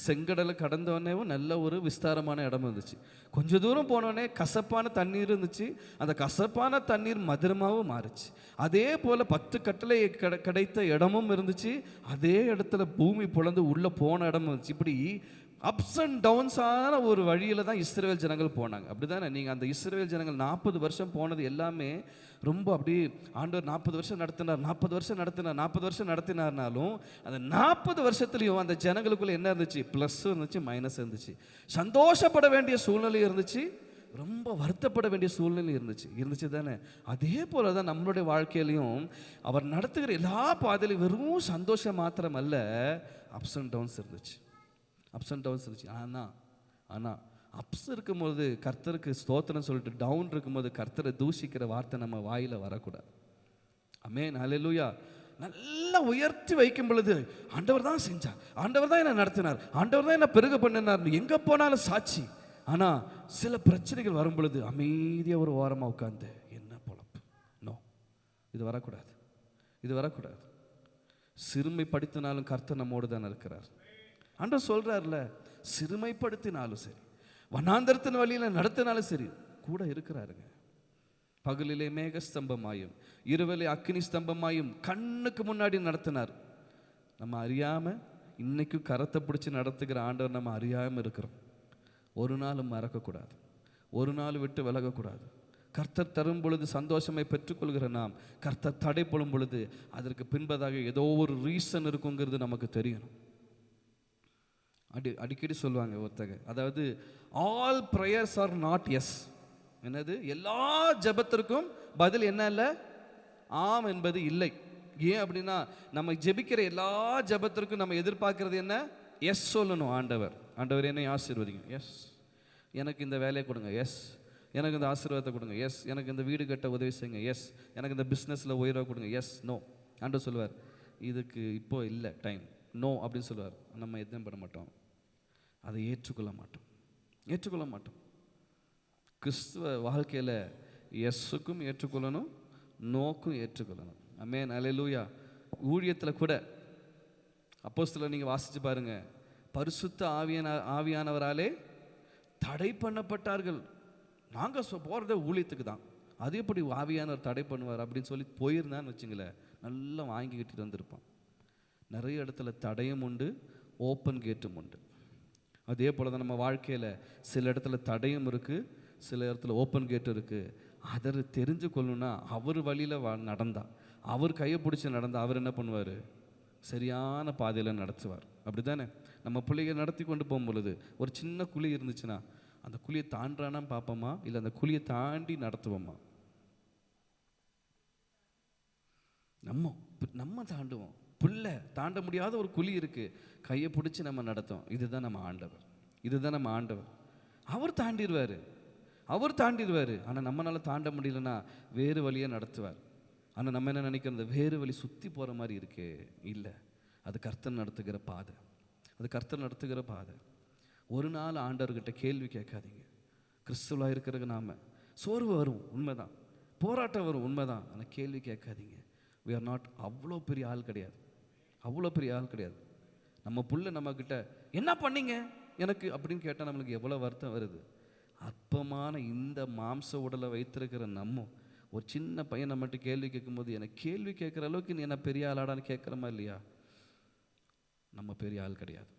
செங்கடலை கடந்தோடனேவும் நல்ல ஒரு விஸ்தாரமான இடம் இருந்துச்சு. கொஞ்சம் தூரம் போனோடனே கசப்பான தண்ணீர் இருந்துச்சு. அந்த கசப்பான தண்ணீர் மதுரமாகவும் மாறுச்சு. அதே போல் 10 கட்டளை கிடைத்த இடமும் இருந்துச்சு. அதே இடத்துல பூமி புலந்து உள்ளே போன இடமும் இருந்துச்சு. இப்படி அப்ஸ் அண்ட் டவுன்ஸான ஒரு வழியில் தான் இஸ்ரேல் ஜனங்கள் போனாங்க, அப்படி தானே? நீங்கள் அந்த இஸ்ரேல் ஜனங்கள் 40 வருஷம் போனது எல்லாமே ரொம்ப அப்படி, ஆண்டவர் 40 வருஷம் நடத்தினார், 40 வருஷம் நடத்தினார், 40 வருஷம் நடத்தினார்னாலும் அந்த 40 வருஷத்துலையும் அந்த ஜனங்களுக்குள்ள என்ன இருந்துச்சு? ப்ளஸ் இருந்துச்சு, மைனஸ் இருந்துச்சு. சந்தோஷப்பட வேண்டிய சூழ்நிலை இருந்துச்சு, ரொம்ப வருத்தப்பட வேண்டிய சூழ்நிலை இருந்துச்சு தானே? அதே போல தான் நம்மளுடைய வாழ்க்கையிலையும் அவர் நடத்துகிற எல்லா பாதையிலும் வெறும் சந்தோஷம் மாத்திரம் அல்ல, அப்ஸ் அண்ட் டவுன்ஸ் இருந்துச்சு, அப்ஸ் அண்ட் டவுன்ஸ் இருந்துச்சு. ஆனால் அப்ஸ் இருக்கும்போது கர்த்தருக்கு ஸ்தோத்திரம் சொல்லிட்டு டவுன் இருக்கும்போது கர்த்தரை தூஷிக்கிற வார்த்தை நம்ம வாயில் வரக்கூடாது. ஆமென், ஹல்லேலூயா. நல்லா உயர்த்தி வைக்கும் பொழுது ஆண்டவர் தான் செஞ்சார், ஆண்டவர் தான் என்ன நடத்தினார், ஆண்டவர் தான் என்ன பெருக பண்ணினார், எங்கே போனாலும் சாட்சி. ஆனால் சில பிரச்சனைகள் வரும் பொழுது அமைதியாக ஒரு ஓரமாக உட்காந்து என்ன பொழப்பு, நோ, இது வரக்கூடாது, இது வரக்கூடாது. சிறுமைப்படுத்தினாலும் கர்த்தர் நம்மோடு தானே இருக்கிறார். ஆண்டவர் சொல்றாருல, சிறுமைப்படுத்தினாலும் சரி, வனாந்தரத்தின் வழியில் நடத்தினாலும் சரி கூட இருக்கிறாருங்க. பகலிலே மேக ஸ்தம்பமாயும் இரவிலே அக்கினி ஸ்தம்பமாயும் கண்ணுக்கு முன்னாடி நடத்தினார். நம்ம அறியாம இன்னைக்கும் கரத்தை பிடிச்சி நடத்துகிற ஆண்டவர் நம்ம அறியாம இருக்கிறோம். ஒரு நாளும் மறக்கக்கூடாது, ஒரு நாள் விட்டு விலகக்கூடாது. கர்த்தர் தரும் பொழுது சந்தோஷமை பெற்றுக்கொள்கிற நாம், கர்த்தர் தடைப்படும் பொழுது அதற்கு பின்பதாக ஏதோ ஒரு ரீசன் இருக்குங்கிறது நமக்கு தெரியணும். அடிக்கடி சொல்லுவாங்க ஒருத்தங்க, அதாவது all prayers are not yes. என்னது? எல்லா ஜெபத்திற்கும் பதில் என்ன இல்லை? ஆம் என்பது இல்லை. ஏன் அப்படின்னா, நம்ம ஜெபிக்கிற எல்லா ஜெபத்திற்கும் நம்ம எதிர்பார்க்கறது என்ன? எஸ் சொல்லணும். ஆண்டவர் என்னை ஆசீர்வதிங்க, எஸ். எனக்கு இந்த வேலையை கொடுங்க, எஸ். எனக்கு இந்த ஆசீர்வாதத்தை கொடுங்க, எஸ். எனக்கு இந்த வீடு கட்ட உதவி செய்யுங்க, எஸ். எனக்கு இந்த பிஸ்னஸில் உயர்வை கொடுங்க, எஸ். நோ. ஆண்டவர் சொல்லுவார், இதுக்கு இப்போ இல்லை டைம், நோ அப்படின்னு சொல்லுவார். நம்ம எதுவும் பண்ண மாட்டோம், அதை ஏற்றுக்கொள்ள மாட்டோம். கிறிஸ்துவ வாழ்க்கையில் எஸ்ஸுக்கும் ஏற்றுக்கொள்ளணும், நோக்கும் ஏற்றுக்கொள்ளணும். ஆமென், ஹல்லேலூயா. ஊழியத்தில் கூட அப்போஸ்தலர் நீங்கள் வாசித்து பாருங்க, பரிசுத்த ஆவியானவராலே தடை பண்ணப்பட்டார்கள். நாங்கள் போகிறத ஊழியத்துக்கு தான், அது எப்படி ஆவியானவர் தடை பண்ணுவார் அப்படின்னு சொல்லி போயிருந்தான்னு வச்சுங்களேன், நல்லா வாங்கிக்கிட்டு வந்திருப்பான். நிறைய இடத்துல தடையும் உண்டு, ஓப்பன் கேட்டும் உண்டு. அதே போல் தான் நம்ம வாழ்க்கையில் சில இடத்துல தடையும் இருக்குது, சில இடத்துல ஓப்பன் கேட்டும் இருக்குது. அதை தெரிஞ்சு கொள்ளணும்னா அவர் வழியில் நடந்தா, அவர் கையை பிடிச்சி நடந்தால் அவர் என்ன பண்ணுவார்? சரியான பாதையில் நடத்துவார், அப்படி தானே? நம்ம பிள்ளைகள் நடத்தி கொண்டு போகும் பொழுது ஒரு சின்ன குழி இருந்துச்சுன்னா அந்த குழியை தாண்டானா பார்ப்போமா, இல்லை அந்த குழியை தாண்டி நடத்துவோமா? நம்ம தாண்டுவோம். பிள்ளை தாண்ட முடியாத ஒரு குழி இருக்கு, கையை பிடிச்சி நம்ம நடத்தோம். இதுதான் நம்ம ஆண்டவர். அவர் தாண்டிடுவார். ஆனால் நம்மளால தாண்ட முடியலன்னா வேறு வழியை நடத்துவார். ஆனால் நம்ம என்ன நினைக்கிறது? வேறு வழி சுற்றி போகிற மாதிரி இருக்கே. இல்லை, அது கர்த்தர் நடத்துகிற பாதை. ஒரு நாள் ஆண்டவர்கிட்ட கேள்வி கேட்காதீங்க. கிறிஸ்துவலாக இருக்கிறது நாம சோர்வு வரும், உண்மைதான். போராட்டம் வரும், உண்மைதான். ஆனால் கேள்வி கேட்காதீங்க. we are not அவ்வளோ பெரிய ஆள் கிடையாது, அவ்வளோ பெரிய ஆள் கிடையாது. நம்ம புள்ள நம்மக்கிட்ட என்ன பண்ணீங்க எனக்கு அப்படின்னு கேட்டால் நம்மளுக்கு எவ்வளோ வருத்தம் வருது. அற்பமான இந்த மாம்ச உடலை வைத்திருக்கிற நம்ம ஒரு சின்ன பையன் நம்மகிட்ட கேள்வி கேட்கும்போது எனக்கு கேள்வி கேட்குற அளவுக்கு நீ என்ன பெரிய ஆளாடான்னு கேட்குறமா இல்லையா? நம்ம பெரிய ஆள் கிடையாது.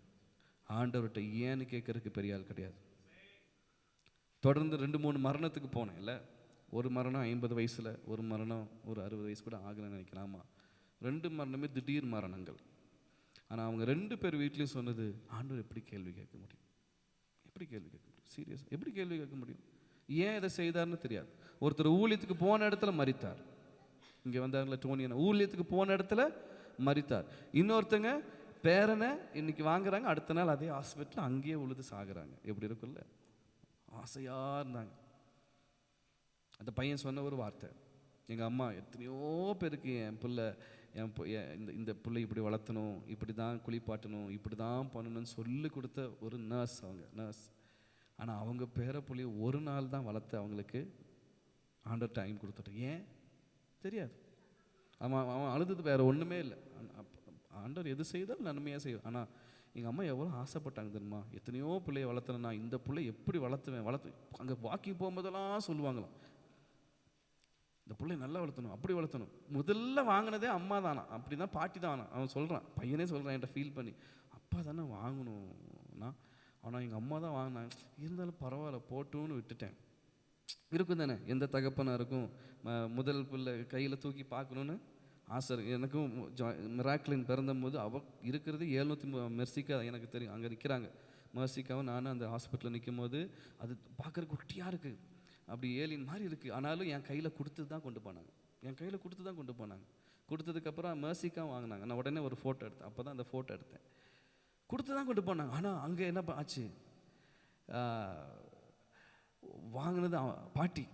ஆண்டவர்கிட்ட ஏன்னு கேட்கறதுக்கு பெரிய ஆள் கிடையாது. தொடர்ந்து 2-3 மரணத்துக்கு போனேன் இல்லை. ஒரு மரணம் 50 வயசில், ஒரு மரணம் ஒரு 60 வயசு கூட ஆகலைன்னு நினைக்கலாமா. 2 மரணமே திடீர் மரணங்கள். ஆனால் அவங்க 2 பேர் வீட்லேயும் சொன்னது, ஆண்டவர் எப்படி கேள்வி கேட்க முடியும், எப்படி கேள்வி கேட்க முடியும், சீரியஸ் எப்படி கேள்வி கேட்க முடியும், ஏன் இதை செய்தார்னு தெரியாது. ஒருத்தர் ஊழியத்துக்கு போன இடத்துல மரித்தார், இங்கே வந்தார்ல டோனியன், ஊழியத்துக்கு போன இடத்துல மரித்தார். இன்னொருத்தங்க பேரனை இன்னைக்கு வாங்குறாங்க, அடுத்த நாள் அதே ஹாஸ்பிட்டலில் அங்கேயே உழுது சாகுறாங்க. எப்படி இருக்குல்ல, ஆசையாக இருந்தாங்க. அந்த பையன் சொன்ன ஒரு வார்த்தை, எங்கள் அம்மா எத்தனையோ பேருக்கு என் பிள்ளை இந்த பிள்ளை இப்படி வளர்த்தணும், இப்படி தான் குளிப்பாட்டணும், இப்படி தான் பண்ணணும்னு சொல்லி கொடுத்த ஒரு நர்ஸ். அவங்க நர்ஸ். ஆனால் அவங்க பேரப்பிள்ளைய ஒரு நாள் தான் வளர்த்து அவங்களுக்கு ஆண்டர் டைம் கொடுத்துட்டு. ஏன் தெரியாது. அவன் அழுதது வேறு ஒன்றுமே இல்லை. ஆண்டவர் எது செய்தாலும் நன்மையாக செய்யும். ஆனால் எங்கள் அம்மா எவ்வளோ ஆசைப்பட்டாங்க தெரியுமா, எத்தனையோ பிள்ளையை வளர்த்துனா இந்த பிள்ளை எப்படி வளர்த்து அங்கே வாக்கிங் போகும்போதெல்லாம் சொல்லுவாங்களாம், இந்த பிள்ளை நல்லா வளர்த்தணும், அப்படி வளர்த்தணும். முதல்ல வாங்கினதே அம்மா தானா, அப்படி தான் பாட்டி தான். அவன் சொல்கிறான், பையனே சொல்கிறான் என்கிட்ட ஃபீல் பண்ணி, அப்பா தானே வாங்கணும்னா, ஆனால் எங்கள் அம்மா தான் வாங்கினாங்க. இருந்தாலும் பரவாயில்ல போட்டுன்னு விட்டுட்டேன். இருக்கும் தானே, எந்த தகப்பனாக இருக்கும் முதல் பிள்ளை கையில் தூக்கி பார்க்கணுன்னு ஆசை. எனக்கும் மிராக்லின் பிறந்தபோது அவள் இருக்கிறது 700 மெர்சிக்கா எனக்கு தெரியும், அங்கே நிற்கிறாங்க. மெர்சிக்காவும் நானும் அந்த ஹாஸ்பிட்டலில் நிற்கும் போது அது பார்க்குறக்கு குட்டியாக இருக்குது, அப்படி ஏலின் மாதிரி இருக்குது. ஆனாலும் என் கையில் கொடுத்து தான் கொண்டு போனாங்க, என் கையில் கொடுத்து தான் கொண்டு போனாங்க. கொடுத்ததுக்கப்புறம் மெர்சிக்காவும் வாங்கினாங்க. நான் உடனே ஒரு ஃபோட்டோ எடுத்தேன், அப்போ தான் அந்த ஃபோட்டோ எடுத்தேன். கொடுத்து தான் கொண்டு போனாங்க. ஆனால் அங்கே என்ன ஆச்சு, வாங்கினது பாட்டி.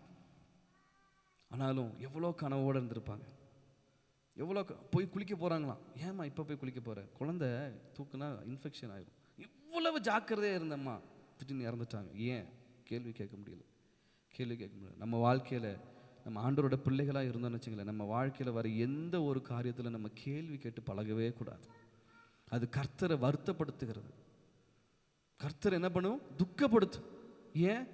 ஆனாலும் எவ்வளோ கனவோடு இருந்திருப்பாங்க. எவ்வளோ போய் குளிக்க போகிறாங்களாம். ஏம்மா இப்போ போய் குளிக்க போகிறேன், குழந்தை தூக்குனா இன்ஃபெக்ஷன் ஆகிடும். இவ்வளவு ஜாக்கிரதையாக இருந்தம்மா திடீர்னு இறந்துட்டாங்க. ஏன் கேள்வி கேட்க முடியல, கேள்வி கேட்க முடியல. நம்ம வாழ்க்கையில் நம்ம ஆண்டவரோட பிள்ளைகளாக இருந்தோம்னு வச்சுங்களேன், நம்ம வாழ்க்கையில் வர எந்த ஒரு காரியத்தில் நம்ம கேள்வி கேட்டு பழகவே கூடாது. அது கர்த்தரை வருத்தப்படுத்துகிறது. கர்த்தர் என்ன பண்ணும், துக்கப்படுத்தும். ஏன்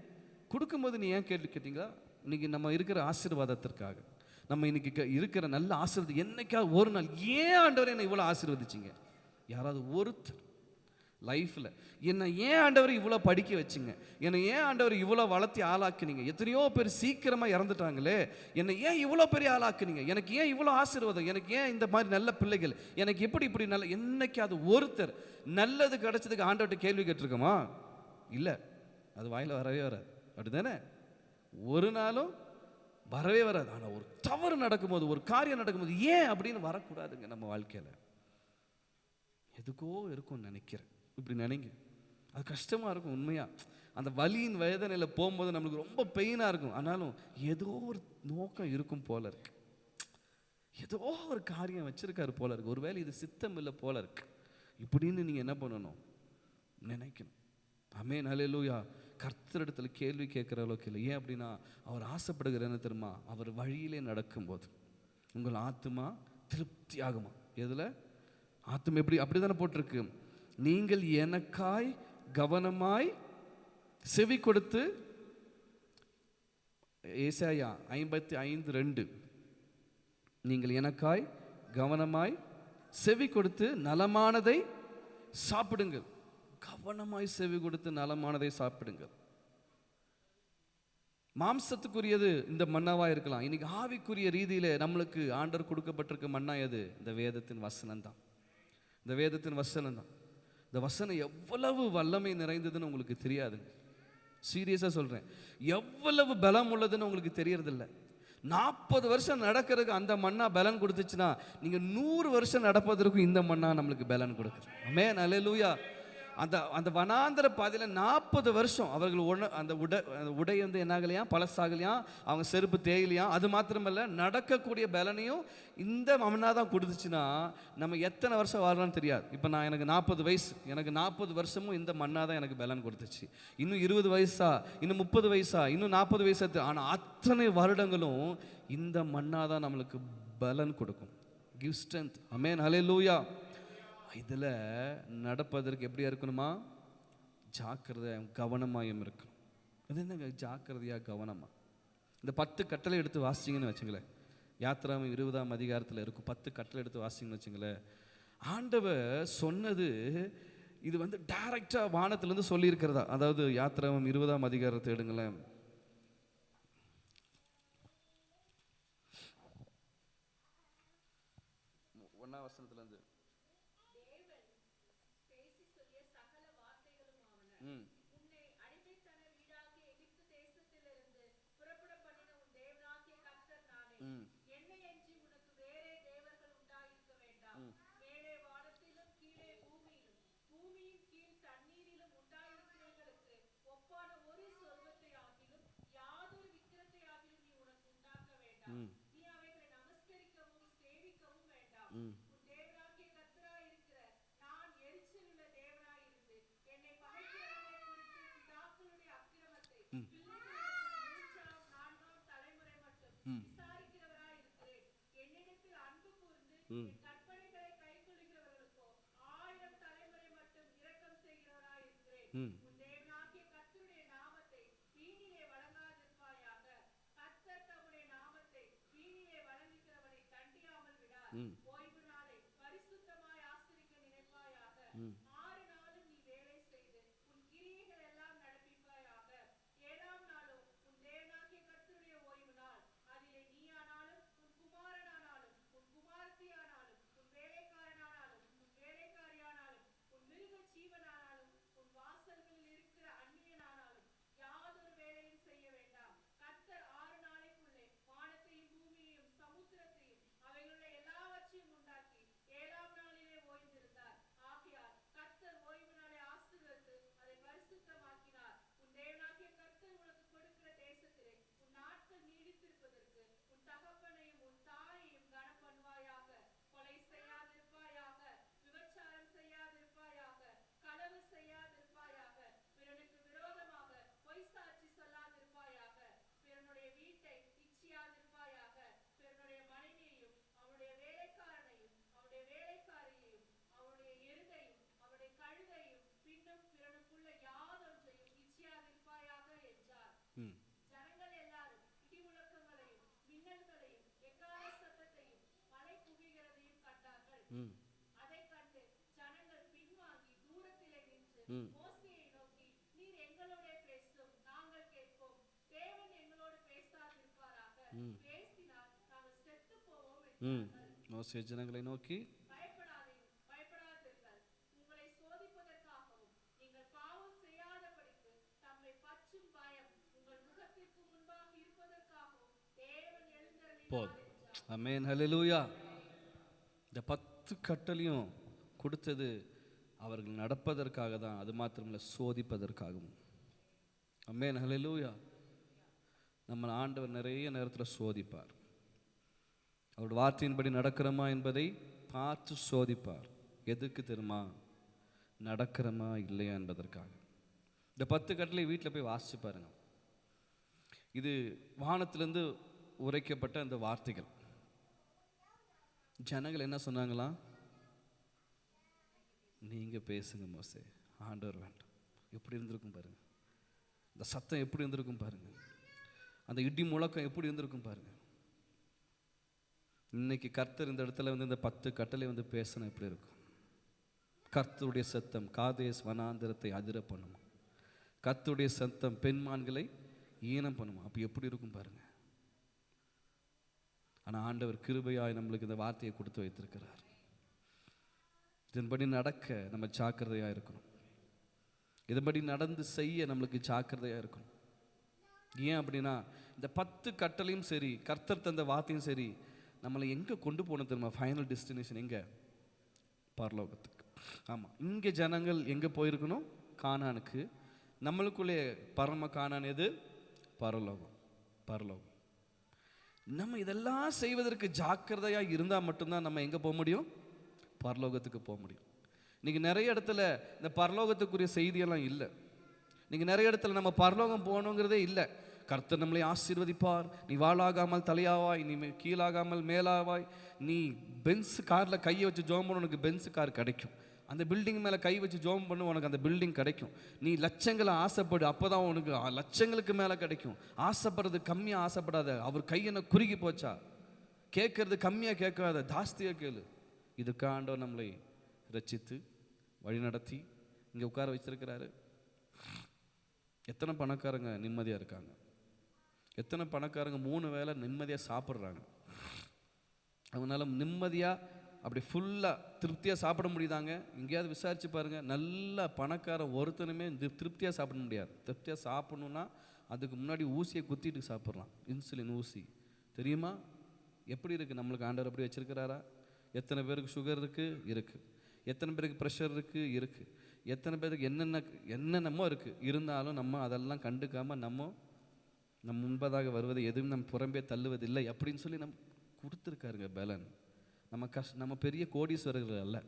கொடுக்கும்போது நீ ஏன் கேள்வி கேட்டீங்களா? இன்னைக்கு நம்ம இருக்கிற ஆசீர்வாதத்திற்காக, நம்ம இன்னைக்கு இருக்கிற நல்ல ஆசீர்வாதம், என்னைக்காவது ஒரு நாள் ஏன் ஆண்டவர் என்னை இவ்வளோ ஆசீர்வதிச்சிங்க? யாராவது ஒருத்தர் லைஃப்பில் என்னை ஏன் ஆண்டவர் இவ்வளோ படிக்க வச்சிங்க, என்னை ஏன் ஆண்டவர் இவ்வளோ வளர்த்தி ஆளாக்குனீங்க, எத்தனையோ பேர் சீக்கிரமாக இறந்துட்டாங்களே, என்னை ஏன் இவ்வளோ பெரிய ஆளாக்குனீங்க, எனக்கு ஏன் இவ்வளோ ஆசீர்வாதம், எனக்கு ஏன் இந்த மாதிரி நல்ல பிள்ளைகள், எனக்கு இப்படி நல்ல, என்னைக்காவது ஒருத்தர் நல்லது கிடைச்சதுக்கு ஆண்டவர்கிட்ட கேள்வி கேட்டிருக்கோமா? இல்லை, அது வாயில் வரவே வராது. அப்படிதானே, ஒரு நாளும் வரவே வராது. ஆனால் ஒரு தவறு நடக்கும்போது, ஒரு காரியம் நடக்கும்போது ஏன் அப்படின்னு வரக்கூடாதுங்க. நம்ம வாழ்க்கையில் எதுக்கோ இருக்கும்னு நினைக்கிறேன். இப்படி நினைங்க, அது கஷ்டமாக இருக்கும் உண்மையாக. அந்த வலியின் வேதனையில் போகும்போது நம்மளுக்கு ரொம்ப பெயினாக இருக்கும். ஆனாலும் ஏதோ ஒரு நோக்கம் இருக்கும் போல இருக்கு, ஏதோ ஒரு காரியம் வச்சிருக்காரு போல இருக்கு, ஒருவேளை இது சித்தம் இல்லை போல இருக்கு இப்படின்னு நீங்கள் என்ன பண்ணணும், நினைக்கணும். ஆமென், ஹல்லேலூயா. கர்த்தரிடத்துல கேள்வி கேட்குற அளவுக்கு இல்லை. ஏன் அப்படின்னா அவர் ஆசைப்படுகிற என்ன தெரியுமா, அவர் வழியிலே நடக்கும்போது உங்கள் ஆத்துமா திருப்தி ஆகுமா. எதில் ஆத்துமா எப்படி, அப்படி தானே போட்டிருக்கு, நீங்கள் எனக்காய் கவனமாய் செவி கொடுத்து. ஏசாயா 55:2, நீங்கள் எனக்காய் கவனமாய் செவி கொடுத்து நலமானதை சாப்பிடுங்கள். கவனமாய் செவி கொடுத்து நலமானதை சாப்பிடுங்கள். மாம்சத்துக்குரியது இந்த மன்னாவா இருக்கலாம். இன்னைக்கு ஆவிக்குரிய ரீதியில நம்மளுக்கு ஆண்டவர் கொடுக்கப்பட்டிருக்க மன்னா எது? இந்த வேதத்தின் வசனம் தான். இந்த வேதத்தின் வசனம் தான். இந்த வசனம் எவ்வளவு வல்லமை நிறைந்ததுன்னு உங்களுக்கு தெரியாதுங்க. சீரியஸா சொல்றேன், எவ்வளவு பலம் உள்ளதுன்னு உங்களுக்கு தெரியறதில்ல. 40 வருஷம் நடக்கிறதுக்கு அந்த மன்னா பலன் கொடுத்துச்சுன்னா, நீங்க 100 வருஷம் நடப்பதற்கும் இந்த மன்னா நம்மளுக்கு பலன் கொடுக்குது. ஆமென், அல்லேலூயா. அந்த அந்த வனாந்தர பாதையில் 40 வருஷம் அவர்கள் அந்த உடை வந்து என்னாகலையா, பழசாகலையா, அவங்க செருப்பு தேயிலையா. அது மாத்திரமல்ல, நடக்கக்கூடிய பலனையும் இந்த மண்ணா தான் கொடுத்துச்சுன்னா நம்ம எத்தனை வருஷம் வாழலாம்னு தெரியாது. இப்போ எனக்கு 40 வயசு, எனக்கு 40 வருஷமும் இந்த மண்ணா தான் எனக்கு பலன் கொடுத்துச்சு. இன்னும் 20 வயசா, இன்னும் 30 வயசா, இன்னும் 40 வயசா, ஆனால் அத்தனை வருடங்களும் இந்த மண்ணா தான் நம்மளுக்கு பலன் கொடுக்கும். Give strength. Amen, hallelujah. இதில் நடப்பதற்கு எப்படியா இருக்கணுமா? ஜாக்கிரதையாக கவனமாயும் இருக்கணும். அது என்னங்க ஜாக்கிரதையாக கவனமாக? இந்த 10 கட்டளை எடுத்து வாசிச்சிங்கன்னு வச்சுங்களேன், யாத்திராகமம் 20ஆம் அதிகாரத்தில் இருக்கும் 10 கட்டளை எடுத்து வாசிங்கன்னு வச்சுங்களேன், ஆண்டவர் சொன்னது இது வந்து டைரக்டாக வானத்திலேருந்து சொல்லியிருக்கிறதா. அதாவது யாத்திராகமம் 20ஆம் அதிகாரத்தை எடுங்களேன், 1ஆம் வசனத்துலேருந்து. மோசே ஜனங்களை நோக்கி, ஆமென், ஹல்லேலூயா. இந்த 10 கட்டளையும் கொடுத்தது அவர்கள் நடப்பதற்காக தான், அது மாத்திரமல்ல சோதிப்பதற்காகவும். ஆமென், ஹல்லேலூயா. நம்ம ஆண்டவர் நிறைய நேரத்தில் சோதிப்பார். அவருடைய வார்த்தையின்படி நடக்கிறோமா என்பதை பார்த்து சோதிப்பார். எதுக்கு தெரியுமா? நடக்கிறோமா இல்லையா என்பதற்காக. இந்த 10 கட்டளை வீட்டில் போய் வாசிச்சு பாருங்க. இது வானத்திலிருந்து உரைக்கப்பட்ட அந்த வார்த்தைகள். ஜனங்கள் என்ன சொன்னாங்களா? நீங்க பேசுங்க மோசே, ஆண்டவர் வேண்டாம். எப்படி இருந்திருக்கும் பாருங்க, இந்த சத்தம் எப்படி இருந்திருக்கும் பாருங்க, அந்த இடி முழக்கம் எப்படி இருந்திருக்கும் பாருங்க. இன்னைக்கு கர்த்தர் இந்த இடத்துல வந்து இந்த 10 கட்டளை வந்து பேசணும் எப்படி இருக்கும்? கர்த்தருடைய சத்தம் காதேஸ் வனாந்திரத்தை அதிர பண்ணும். கர்த்தருடைய சத்தம் பெண்மான்களை ஈனம் பண்ணுமா. அப்போ எப்படி இருக்கும் பாருங்க. ஆனால் ஆண்டவர் கிருபையாய் நம்மளுக்கு இந்த வார்த்தையை கொடுத்து வைத்திருக்கிறார். இதன்படி நடக்க நம்ம ஜாக்கிரதையாக இருக்கணும். இதன்படி நடந்து செய்ய நம்மளுக்கு ஜாக்கிரதையாக இருக்கணும். ஏன் அப்படின்னா இந்த 10 கட்டளையும் சரி, கர்த்தர் தந்த வார்த்தையும் சரி, நம்மளை எங்கே கொண்டு போகணும் தெரியுமா? ஃபைனல் டெஸ்டினேஷன் எங்கே? பரலோகத்துக்கு. ஆமாம், இங்கே ஜனங்கள் எங்கே போயிருக்கணும்? கானானுக்கு. நம்மளுக்குள்ளே பரம கானான் எது? பரலோகம். பரலோகம். நம்ம இதெல்லாம் செய்வதற்கு ஜாக்கிரதையாக இருந்தால் மட்டும்தான் நம்ம எங்கே போக முடியும்? பரலோகத்துக்கு போக முடியும். இன்றைக்கி நிறைய இடத்துல இந்த பரலோகத்துக்குரிய செய்தியெல்லாம் இல்லை. இன்றைக்கி நிறைய இடத்துல நம்ம பரலோகம் போகணுங்கிறதே இல்லை. கர்த்தர் நம்மளை ஆசீர்வதிப்பார், நீ வாளாகாமல் தலையாவாய், நீ கீழாகாமல் மேலாவாய், நீ பென்ஸ் காரில் கையை வச்சு ஜோம் பண்ண உனக்கு பென்ஸ் கார் கிடைக்கும், அந்த பில்டிங் மேலே கை வச்சு ஜோம் பண்ணு உனக்கு அந்த பில்டிங் கிடைக்கும், நீ லட்சங்களை ஆசைப்படு அப்போ தான் உனக்கு லட்சங்களுக்கு மேலே கிடைக்கும். ஆசைப்படுறது கம்மியாக ஆசைப்படாத. அவர் கை என்ன குறுகி போச்சா? கேட்கறது கம்மியாக கேட்காத, ஜாஸ்தியாக கேளு. இதுக்கு ஆண்டவர் நம்மளை ரட்சித்து வழி நடத்தி இங்கே உட்கார வச்சிருக்கிறாரு. எத்தனை பணக்காரங்க நிம்மதியாக இருக்காங்க? எத்தனை பணக்காரங்க 3 வேளை நிம்மதியாக சாப்பிட்றாங்க? அவங்களால நிம்மதியாக அப்படி ஃபுல்லாக திருப்தியாக சாப்பிட முடியுதாங்க? எங்கேயாவது விசாரிச்சு பாருங்கள். நல்ல பணக்காரன் ஒருத்தனுமே திருப்தியாக சாப்பிட முடியாது. திருப்தியாக சாப்பிடணுன்னா அதுக்கு முன்னாடி ஊசியை குத்திட்டு சாப்பிட்றான், இன்சுலின் ஊசி. தெரியுமா எப்படி இருக்குது? நம்மளுக்கு ஆண்டவர் அப்படி வச்சுருக்கிறாரா? எத்தனை பேருக்கு சுகர் இருக்குது? எத்தனை பேருக்கு ப்ரெஷர் இருக்குது? எத்தனை பேருக்கு என்னென்னமோ இருக்குது. இருந்தாலும் நம்ம அதெல்லாம் கண்டுக்காமல் நம்ம முன்பதாக வருவதை எதுவும் நம்ம புறம்பே தள்ளுவதில்லை அப்படின்னு சொல்லி நம்ம கொடுத்துருக்காருங்க பலன். நம்ம பெரிய கோடீஸ்வரர்கள் அல்ல,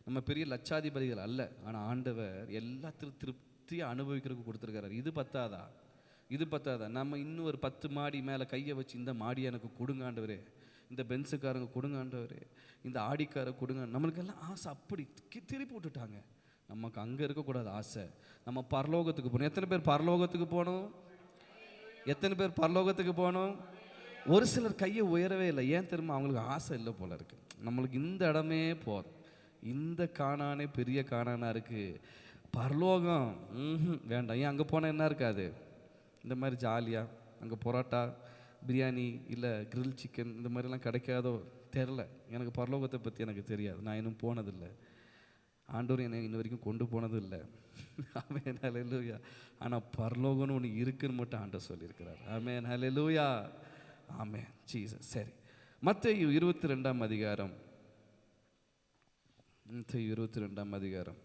நம்ம பெரிய லட்சாதிபதிகள் அல்ல. ஆனால் ஆண்டவர் எல்லாத்திலும் திருப்தியாக அனுபவிக்கிறதுக்கு கொடுத்துருக்காரு. இது பத்தாதா? நம்ம இன்னும் ஒரு 10 மாடி மேலே கையை வச்சு இந்த மாடி எனக்கு கொடுங்க ஆண்டவரே, இந்த பென்ஸுக்காரங்க கொடுங்க ஆண்டவரே, இந்த ஆடிக்காரை கொடுங்க. நம்மளுக்கெல்லாம் ஆசை அப்படி திருப்பி விட்டுட்டாங்க. நமக்கு அங்கே இருக்கக்கூடாது ஆசை. நம்ம பரலோகத்துக்கு போகணும். எத்தனை பேர் பரலோகத்துக்கு போகணும்? எத்தனை பேர் பரலோகத்துக்கு போகணும்? ஒரு சிலர் கையை உயரவே இல்லை. ஏன் தெரியுமா? அவங்களுக்கு ஆசை இல்லை போல இருக்கு. நம்மளுக்கு இந்த இடமே போதும், இந்த காணானே பெரிய காணானா இருக்குது, பரலோகம் வேண்டாம். ஏன்? அங்கே போனால் என்ன இருக்காது? இந்த மாதிரி ஜாலியாக அங்கே பரோட்டா பிரியாணி இல்லை கிரில் சிக்கன் இந்த மாதிரிலாம் கிடைக்காதோ தெரில. எனக்கு பரலோகத்தை பற்றி எனக்கு தெரியாது, நான் இன்னும் போனதில்லை. ஆண்டவர் என்னை இன்ன வரைக்கும் கொண்டு போனதும் இல்லை. ஆமென், ஹல்லேலூயா. ஆனால் பரலோகம்னு ஒன்று இருக்குன்னு மட்டும் ஆண்டவர் சொல்லியிருக்கிறார். ஆமென், ஹல்லேலூயா. ஆமென், ஜீசஸ். சரி, மத்தேயு 22ஆம் அதிகாரம். மத்தேயு 22ஆம் அதிகாரம்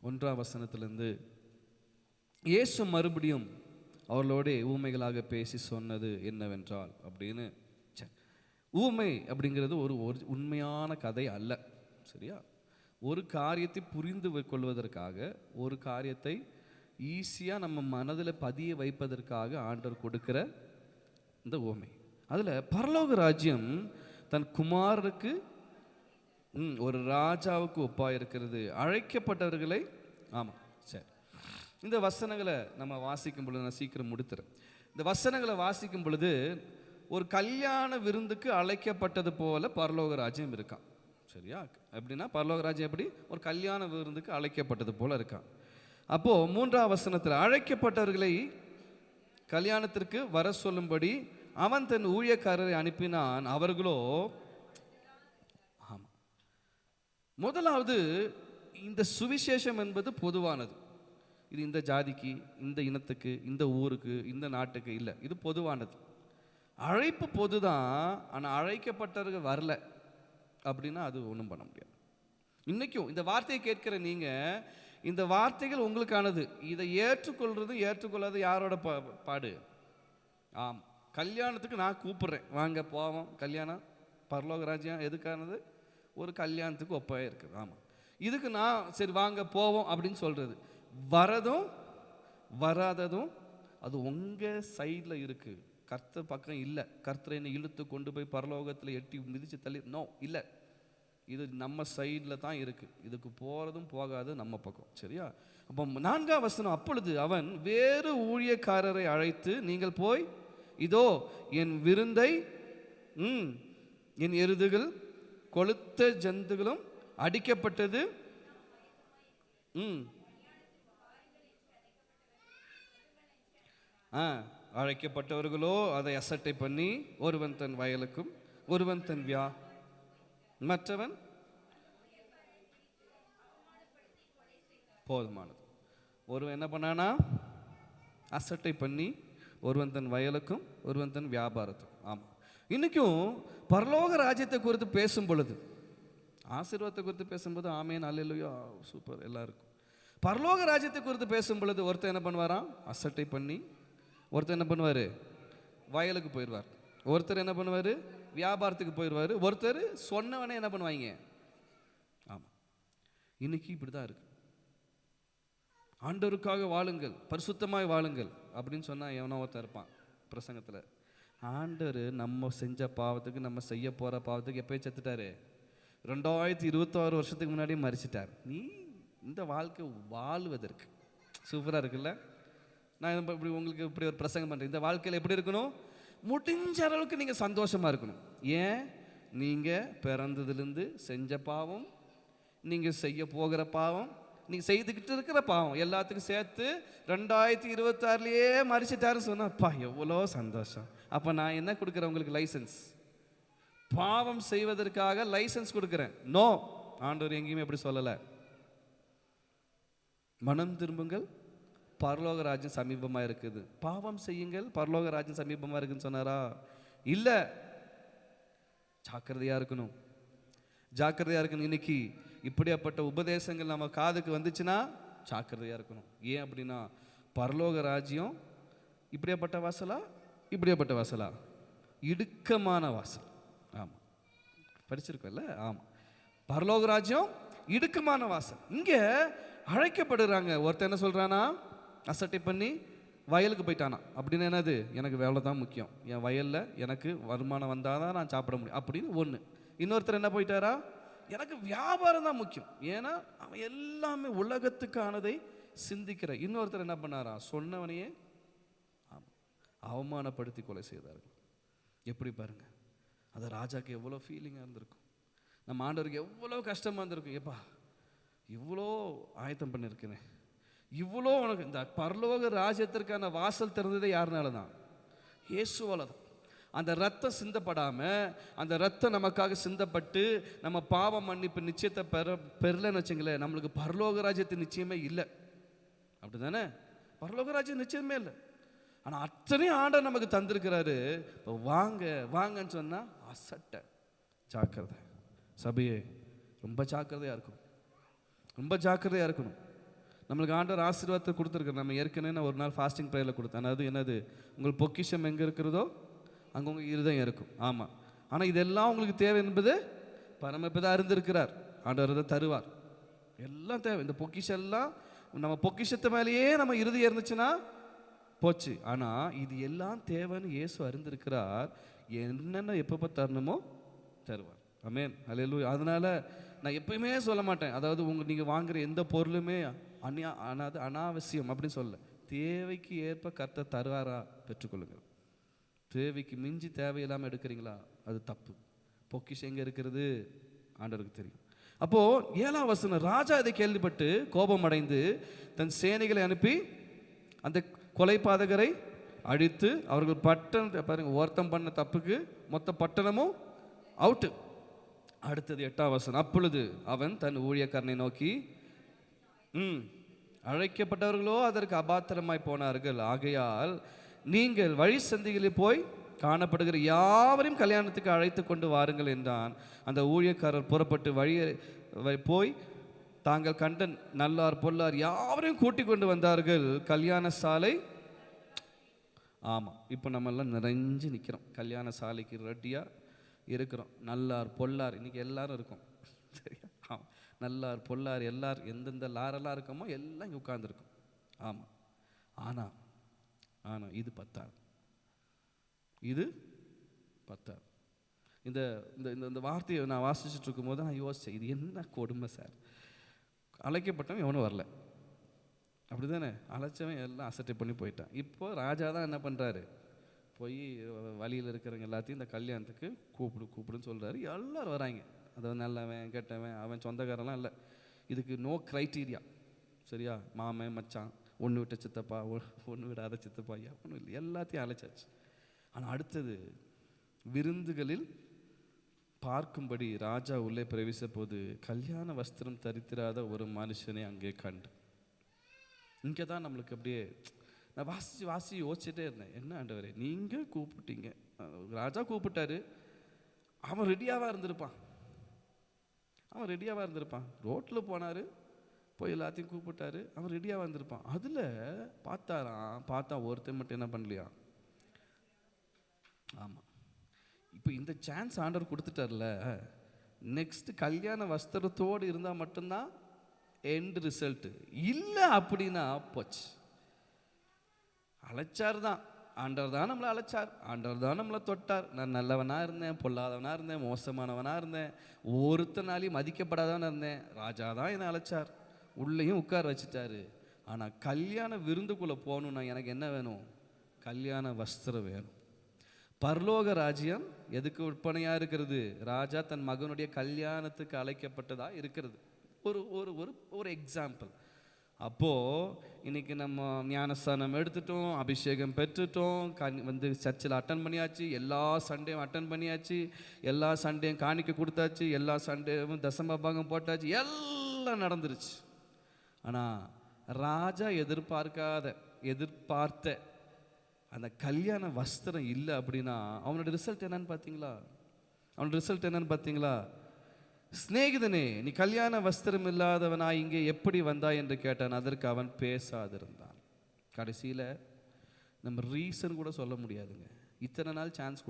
1ஆம் வசனத்திலிருந்து இயேசு மறுபடியும் அவர்களோட ஊமைகளாக பேசி சொன்னது என்னவென்றால் அப்படின்னு. ஊமை அப்படிங்கிறது ஒரு உண்மையான கதை அல்ல, சரியா? ஒரு காரியத்தை புரிந்து கொள்வதற்காக, ஒரு காரியத்தை ஈஸியாக நம்ம மனதில் பதிய வைப்பதற்காக ஆண்டவர் கொடுக்கிற இந்த ஊமை. அதில் பரலோக ராஜ்யம் தன் குமாரருக்கு ஒரு ராஜாவுக்கு ஒப்பாக இருக்கிறது, அழைக்கப்பட்டவர்களை. ஆமாம், சரி. இந்த வசனங்களை நம்ம வாசிக்கும் பொழுது, நான் சீக்கிரம் முடித்துறேன். இந்த வசனங்களை வாசிக்கும் பொழுது ஒரு கல்யாண விருந்துக்கு அழைக்கப்பட்டது போல பரலோக ராஜ்யம் இருக்கான், சரியா? எப்படின்னா பரலோக ராஜ்யம் எப்படி? ஒரு கல்யாண விருந்துக்கு அழைக்கப்பட்டது போல இருக்கான். அப்போது 3ஆம் வசனத்தில் அழைக்கப்பட்டவர்களை கல்யாணத்திற்கு வர சொல்லும்படி அவன் தன் ஊழியக்காரரை அனுப்பினான். அவர்களோ முதலாவது, இந்த சுவிசேஷம் என்பது பொதுவானது. இது இந்த ஜாதிக்கு, இந்த இனத்துக்கு, இந்த ஊருக்கு, இந்த நாட்டுக்கு இல்லை. இது பொதுவானது. அழைப்பு பொதுதான், ஆனால் அழைக்கப்பட்டவர்கள் வரல அப்படின்னா அது ஒன்றும் பண்ண முடியாது. இன்றைக்கும் இந்த வார்த்தையை கேட்கிற நீங்கள், இந்த வார்த்தைகள் உங்களுக்கானது. இதை ஏற்றுக்கொள்வது ஏற்றுக்கொள்ளாது யாரோட பாடு? ஆம், கல்யாணத்துக்கு நான் கூப்பிட்றேன், வாங்க போவோம். கல்யாணம் பரலோக ராஜ்யம் எதுக்கானது? ஒரு கல்யாணத்துக்கு ஒப்பாக இருக்குது. ஆமாம், இதுக்கு நான் சரி வாங்க போவோம் அப்படின்னு சொல்கிறது. வரதும் வராததும் அது உங்கள் சைடில் இருக்குது, கர்த்தர் பக்கம் இல்லை. கர்த்தரை என்னை இழுத்து கொண்டு போய் பரலோகத்தில் எட்டி மிதித்து தள்ளி நோ இல்லை. இது நம்ம சைடில் தான் இருக்குது. இதுக்கு போகிறதும் போகாது நம்ம பக்கம், சரியா? அப்போ 4ஆம் வசனம், அப்பொழுது அவன் வேறு ஊழியக்காரரை அழைத்து, நீங்கள் போய் இதோ என் விருந்தை, என் எருதுகள் கொளுத்த ஜந்துகளும் அடிக்கப்பட்டது, அழைக்கப்பட்டவர்களோ அதை அசட்டை பண்ணி, ஒருவன் தன் வயலுக்கும் ஒருவன் தன் மற்றவன் போதுமானது. ஒருவன் என்ன பண்ணானா? அசட்டை பண்ணி, ஒருவன் தன் வயலுக்கும் ஒருவன் தன் வியாபாரத்துக்கும். ஆமாம், இன்னைக்கும் பரலோக ராஜ்யத்தை குறித்து பேசும் பொழுது, ஆசீர்வாதத்தை குறித்து பேசும்போது ஆமேன் அல்லேலூயா சூப்பர் எல்லாருக்கும். பரலோக ராஜ்யத்தை குறித்து பேசும் பொழுது ஒருத்தர் என்ன பண்ணுவாராம், அசட்டை பண்ணி. ஒருத்தர் என்ன பண்ணுவார், வயலுக்கு போயிடுவார். ஒருத்தர் என்ன பண்ணுவார், வியாபாரத்துக்கு போயிடுவார். ஒருத்தர் சொன்னவனே என்ன பண்ணுவாங்க. ஆமாம், இன்னைக்கு இப்படி தான் இருக்கு. ஆண்டவருக்காக வாழுங்கள், பரிசுத்தமாய் வாழுங்கள் அப்படின்னு சொன்னால் எவனோ ஒருத்தர் இருப்பான் பிரசங்கத்தில். ஆண்டவர் நம்ம செஞ்ச பாவத்துக்கு, நம்ம செய்ய போகிற பாவத்துக்கு எப்போயும் செத்துட்டாரு. 2026 வருஷத்துக்கு முன்னாடியே மறிச்சிட்டார். நீ இந்த வாழ்க்கை வாழ்வதற்கு சூப்பராக இருக்குல்ல. நான் இப்படி உங்களுக்கு இப்படி ஒரு பிரசங்கம் பண்ணுறேன். இந்த வாழ்க்கையில் எப்படி இருக்கணும், முடிஞ்ச அளவுக்கு நீங்கள் சந்தோஷமாக இருக்கணும். ஏன், நீங்கள் பிறந்ததுலேருந்து செஞ்ச பாவம், நீங்கள் செய்ய போகிற பாவம், நீங்கள் செய்துக்கிட்டு இருக்கிற பாவம் எல்லாத்துக்கும் சேர்த்து 2026லேயே மறிச்சிட்டாருன்னு சொன்னாப்பா எவ்வளோ சந்தோஷம். அப்போ நான் என்ன கொடுக்குறேன் உங்களுக்கு, லைசன்ஸ். பாவம் செய்வதற்காக லைசன்ஸ் கொடுக்குறேன். நோ, ஆண்டவர் எங்கேயுமே எப்படி சொல்லலை. மனம் திரும்புங்கள், பரலோக ராஜ்யம் சமீபமாக இருக்குது. பாவம் செய்யுங்கள், பரலோக ராஜ்யம் சமீபமாக இருக்குன்னு சொன்னாரா? இல்லை. ஜாக்கிரதையாக இருக்கணும், ஜாக்கிரதையாக இருக்கணும். இன்னைக்கு இப்படியாப்பட்ட உபதேசங்கள் நம்ம காதுக்கு வந்துச்சுன்னா ஜாக்கிரதையாக இருக்கணும். ஏன் அப்படின்னா, பரலோக ராஜ்யம் இப்படியாப்பட்ட வாசலா, இப்படியாப்பட்ட வாசலா, இடுக்கமான வாசல். ஆமாம், படிச்சிருக்கோம்ல. ஆமாம், பரலோக ராஜ்யம் இடுக்கமான வாசல். இங்கே அழைக்கப்படுறாங்க. ஒருத்தர் என்ன சொல்கிறானா, அசட்டை பண்ணி வயலுக்கு போயிட்டானா. அப்படின்னு என்னது, எனக்கு வேலை தான் முக்கியம், என் வயலில் எனக்கு வருமானம் வந்தால் தான் நான் சாப்பிட முடியும் அப்படின்னு ஒன்று. இன்னொருத்தர் என்ன போயிட்டாரா, எனக்கு வியாபாரம் தான் முக்கியம், ஏன்னா அவன் எல்லாமே உலகத்துக்கானதை சிந்திக்கிற. இன்னொருத்தர் என்ன பண்ணாரா, சொன்னவனையே அவமானப்படுத்தி கொலை செய்தார்கள். எப்படி பாருங்க, அது ராஜாக்கு எவ்வளோ ஃபீலிங்காக இருந்திருக்கும், நம்ம ஆண்டவருக்கு எவ்வளோ கஷ்டமாக இருந்திருக்கும். ஏப்பா இவ்வளோ ஆயத்தம் பண்ணியிருக்கிறேன், இவ்வளோ உனக்கு இந்த பரலோக ராஜ்யத்திற்கான வாசல் திறந்ததே யாருனால தான், இயேசுவால தான். அந்த ரத்தம் சிந்தப்படாமல், அந்த ரத்தம் நமக்காக சிந்தப்பட்டு நம்ம பாவ மன்னிப்பு நிச்சயத்தை பெறலன்னு வச்சுங்களேன், நம்மளுக்கு பரலோக ராஜ்யத்து நிச்சயமே இல்லை. அப்படி தானே, பரலோக ராஜ்யம் நிச்சயமே இல்லை. ஆனால் அத்தனையும் ஆண்டவர் நமக்கு தந்திருக்கிறாரு. இப்போ வாங்க வாங்கன்னு சொன்னால் அசட்டை. ஜாக்கிரதை சபையே, ரொம்ப ஜாக்கிரதையாக இருக்கும், ரொம்ப ஜாக்கிரதையாக இருக்கணும். நம்மளுக்கு ஆண்டவர் ஆசீர்வாதத்தை கொடுத்துருக்காரு. நம்ம ஏற்கனவே நான் ஒரு நாள் ஃபாஸ்டிங் ப்ரேயரில் கொடுத்தேன். அதாவது என்னது, உங்கள் பொக்கிஷம் எங்கே இருக்கிறதோ அங்கே உங்கள் இருதயம் இருக்கும். ஆமாம், ஆனால் இதெல்லாம் உங்களுக்கு தேவை என்பது பரமபிதா அறிந்திருக்கிறார். ஆண்டவர் அதை தருவார். எல்லாம் தேவை. இந்த பொக்கிஷம் எல்லாம் நம்ம பொக்கிஷத்து மேலேயே நம்ம இருதயம் இருந்துச்சுன்னா போச்சு. ஆனால் இது எல்லாம் தேவைன்னு இயேசு அறிந்திருக்கிறார். என்னென்ன எப்போ தரணுமோ தருவார். ஆமென், அல்லேலூயா. அதனால் நான் எப்பயுமே சொல்ல மாட்டேன், அதாவது நீங்கள் வாங்குகிற எந்த பொருளுமே அனாவசியம் அப்படின்னு சொல்ல. தேவைக்கு ஏற்ப கர்த்தர் தருவாரா பெற்றுக்கொள்ளுங்கள். தேவைக்கு மிஞ்சி தேவையில்லாமல் எடுக்கிறீங்களா, அது தப்பு. பொக்கிஷம் எங்கே இருக்கிறது ஆண்டவருக்கு தெரியும். அப்போது 7ஆம் வசனம், ராஜா இதை கேள்விப்பட்டு கோபம் அடைந்து தன் சேனைகளை அனுப்பி அந்த கொலைபாதகரை அழித்து அவர்கள் பட்டணத்தை பாருங்க, ஒருத்தம் பண்ண தப்புக்கு மொத்த பட்டணமும் அவுட்டு. அடுத்தது 8ஆம் வசனம், அப்பொழுது அவன் தன் ஊழியக்காரனை நோக்கி, அழைக்கப்பட்டவர்களோ அதற்கு அபாத்திரமாய் போனார்கள், ஆகையால் நீங்கள் வழி சந்திகளில் போய் காணப்படுகிற யாவரையும் கல்யாணத்துக்கு அழைத்து கொண்டு வாருங்கள் என்றான். அந்த ஊழியக்காரர் புறப்பட்டு வழியை போய் தாங்கள் கண்ட நல்லார் பொல்லார் யாவரையும் கூட்டிக் கொண்டு வந்தார்கள். கல்யாண சாலை, ஆமாம், இப்போ நம்மெல்லாம் நிறைஞ்சு நிற்கிறோம், கல்யாண சாலைக்கு ரெடியாக இருக்கிறோம். நல்லார் பொல்லார் இன்னைக்கு எல்லாரும் இருக்கும், சரியா? ஆமாம், நல்லார் பொல்லார் எல்லாரும் எந்தெந்த லாரெல்லாம் இருக்கோமோ எல்லாம் இங்கே உட்கார்ந்துருக்கும். ஆமாம், ஆனால் இது பத்தாது, இது பத்தாது. இந்த இந்த வார்த்தையை நான் வாசிச்சுட்டு இருக்கும்போது நான் யோசித்தேன், இது என்ன கொடுமை சார். அழைக்கப்பட்டவன் எவனும் வரல, அப்படி தானே? அழைச்சவன் எல்லாம் அசட்டை பண்ணி போயிட்டான். இப்போ ராஜா தான் என்ன பண்ணுறாரு, போய் வழியில் இருக்கிறவங்க எல்லாத்தையும் இந்த கல்யாணத்துக்கு கூப்பிடுன்னு சொல்கிறாரு. எல்லோரும் வராங்க. அதாவது நல்லவன் கெட்டவன் அவன் சொந்தக்காரெல்லாம் இல்லை. இதுக்கு நோ க்ரைட்டீரியா, சரியா? மாமன் மச்சான், ஒன்று விட்ட சித்தப்பா, ஒன்று விடாத சித்தப்பா, ஐயா, ஒன்றும் இல்லை, எல்லாத்தையும் அழைச்சாச்சு. ஆனால் அடுத்தது விருந்துகளில் பார்க்கும்படி ராஜா உள்ளே பிரவேசித்த போது கல்யாண வஸ்திரம் தரித்திராத ஒரு மனுஷனை அங்கே கண்டு. இங்கே தான் நம்மளுக்கு அப்படியே நான் வாசி யோசிச்சுட்டே இருந்தேன், என்ன ஆண்டவரே நீங்கள் கூப்பிட்டீங்க, ராஜா கூப்பிட்டாரு, அவன் ரெடியாவாக இருந்திருப்பான். ரோட்டில் போனார், போய் எல்லாத்தையும் கூப்பிட்டாரு, அவன் ரெடியாக வந்திருப்பான். அதில் பார்த்தா ஒருத்தன் மட்டும் என்ன பண்ணலையா? ஆமாம், இப்போ இந்த சான்ஸ் ஆண்டவர் கொடுத்துட்டார்ல, நெக்ஸ்ட் கல்யாண வஸ்திரத்தோடு இருந்தால் மட்டும்தான் எண்ட் ரிசல்ட்டு. இல்லை அப்படின்னா போச்சு. அழைச்சார் தான், ஆண்டவர் தான் நம்மளை அழைச்சார், ஆண்டவர் தான் நம்மளை தொட்டார். நான் நல்லவனாக இருந்தேன், பொல்லாதவனாக இருந்தேன், மோசமானவனாக இருந்தேன், ஒருத்தனாலையும் மதிக்கப்படாதவனாக இருந்தேன். ராஜா தான் என்னை அழைச்சார், உள்ளேயும் உட்கார வச்சுட்டாரு. ஆனால் கல்யாண விருந்துக்குள்ளே போகணுன்னா எனக்கு என்ன வேணும்? கல்யாண வஸ்திரம் வேணும். பரலோக ராஜ்யம் எதுக்கு விற்பனையாக இருக்கிறது? ராஜா தன் மகனுடைய கல்யாணத்துக்கு அழைக்கப்பட்டதாக இருக்கிறது. ஒரு ஒரு ஒரு ஒரு எக்ஸாம்பிள். அப்போது இன்றைக்கி நம்ம ஞானஸ்தானம் எடுத்துட்டோம், அபிஷேகம் பெற்றுட்டோம், வந்து சர்ச்சில் அட்டன் பண்ணியாச்சு, எல்லா சண்டேயும் அட்டன் பண்ணியாச்சு, எல்லா சண்டேயும் காணிக்க கொடுத்தாச்சு, எல்லா சண்டேயும் தசம பாகம் போட்டாச்சு, எல்லாம் நடந்துருச்சு. ஆனால் ராஜா எதிர்பார்த்த அந்த கல்யாண வஸ்திரம் இல்லை அப்படின்னா அவனோட ரிசல்ட் என்னன்னு பார்த்தீங்களா? சிநேகிதனே, நீ கல்யாண வஸ்திரம் இல்லாதவனா இங்கே எப்படி வந்தாய் என்று கேட்டான். அதற்கு அவன் பேசாதிருந்தான். கடைசியில் நம்ம ரீசன் கூட சொல்ல முடியாதுங்க. இத்தனை நாள் சான்ஸ்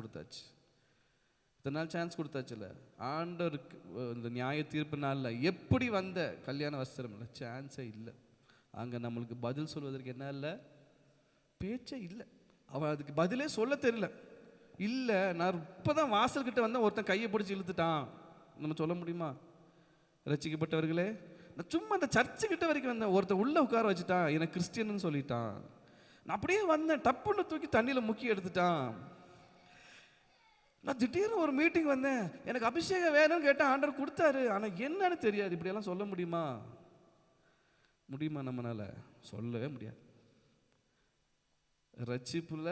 கொடுத்தாச்சுல ஆண்டவருக்கு. இந்த நியாய தீர்ப்பு நாளில் எப்படி வந்த கல்யாண வஸ்திரம் இல்லை, சான்ஸே இல்லை. அங்கே நம்மளுக்கு பதில் சொல்வதற்கு என்ன இல்லை? பேச்சே இல்லை. அவன் அதுக்கு பதிலே சொல்ல தெரியல. இல்லை, நான் இப்போ தான் வாசல்கிட்ட வந்தேன், ஒருத்தன் கையை பிடிச்சி இழுத்துட்டான். நம்ம சொல்ல முடியுமா? ரசிக்கப்பட்டவர்களே, நான் சும்மா அந்த சர்ச்சுக்கிட்ட வரைக்கும் வந்தேன், ஒருத்தன் உள்ளே உட்கார வச்சுட்டான், எனக்கு கிறிஸ்டியன்னு சொல்லிட்டான். நான் அப்படியே வந்தேன், டப்புன்னு தூக்கி தண்ணியில் முக்கி எடுத்துட்டான். நான் திடீர்னு ஒரு மீட்டிங் வந்தேன், எனக்கு அபிஷேகம் வேணும்னு கேட்டேன், ஆண்டவர் கொடுத்தாரு, ஆனால் என்னன்னு தெரியாது. இப்படியெல்லாம் சொல்ல முடியுமா? நம்மளால சொல்லவே முடியாது. ரட்சிப்புல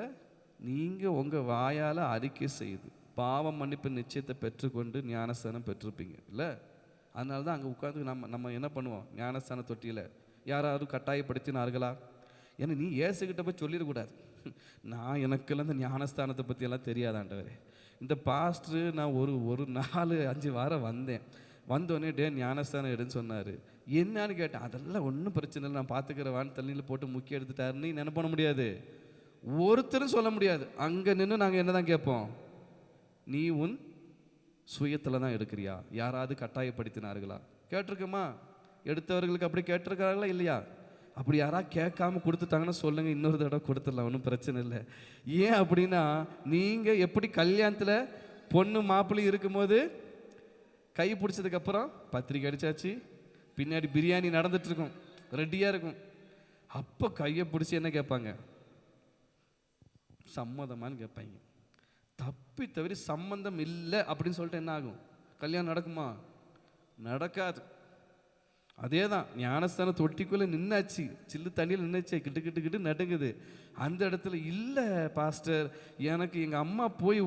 நீங்கள் உங்கள் வாயால் அறிக்கை செய்து பாவம் மன்னிப்பு நிச்சயத்தை பெற்றுக்கொண்டு ஞானஸ்தானம் பெற்றிருப்பீங்க இல்லை? அதனால தான் அங்கே உட்காந்து நம்ம என்ன பண்ணுவோம்? ஞானஸ்தான தொட்டியில் யாராவது கட்டாயப்படுத்தினார்களா? ஏன்னா நீ ஏசுகிட்ட போய் சொல்லிடக்கூடாது, நான் எனக்கெல்லாம் இந்த ஞானஸ்தானத்தை பற்றியெல்லாம் தெரியாதாண்டவரே. இந்த பாஸ்டரு நான் ஒரு 4-5 வாரம் வந்தோடனே ஞானஸ்தானம் எடுன்னு சொன்னார். என்னன்னு கேட்டேன். அதெல்லாம் ஒன்றும் பிரச்சனை இல்லை, நான் பார்த்துக்கிறவான்னு தண்ணியில் போட்டு முக்கிய எடுத்துட்டாருன்னு நினைப்ப பண்ண முடியாது, ஒருத்தரும் சொல்ல முடியாது. அங்கே நின்று நாங்கள் என்ன தான் கேட்போம்? நீ உன் சுயத்தில் தான் எடுக்கிறியா? யாராவது கட்டாயப்படுத்தினார்களா? கேட்டிருக்குமா? எடுத்தவர்களுக்கு அப்படி கேட்டிருக்காங்களா இல்லையா? அப்படி யாராவது கேட்காம கொடுத்துட்டாங்கன்னா சொல்லுங்கள், இன்னொரு தடவை கொடுத்துடலாம், ஒன்றும் பிரச்சனை இல்லை. ஏன் அப்படின்னா, நீங்கள் எப்படி கல்யாணத்தில் பொண்ணு மாப்பிள்ளை இருக்கும்போது கை பிடிச்சதுக்கப்புறம் பத்திரிக்கை அடித்தாச்சு, பின்னாடி பிரியாணி நடந்துட்டுருக்கும், ரெடியாக இருக்கும், அப்போ கையை பிடிச்சி என்ன கேட்பாங்க? சம்மதமானு கேட்பாங்க. தப்பி தவிர சம்மந்தம் இல்லை அப்படின்னு சொல்லிட்டு என்ன ஆகும்? கல்யாணம் நடக்குமா? நடக்காது. அதே தான், ஞானஸ்தானம் தொட்டிக்குள்ளே நின்னாச்சு, சில்லு தண்ணியில் நின்னாச்சு, கிட்டு நடுங்குது. அந்த இடத்துல இல்லை பாஸ்டர், எனக்கு எங்கள் அம்மா போய்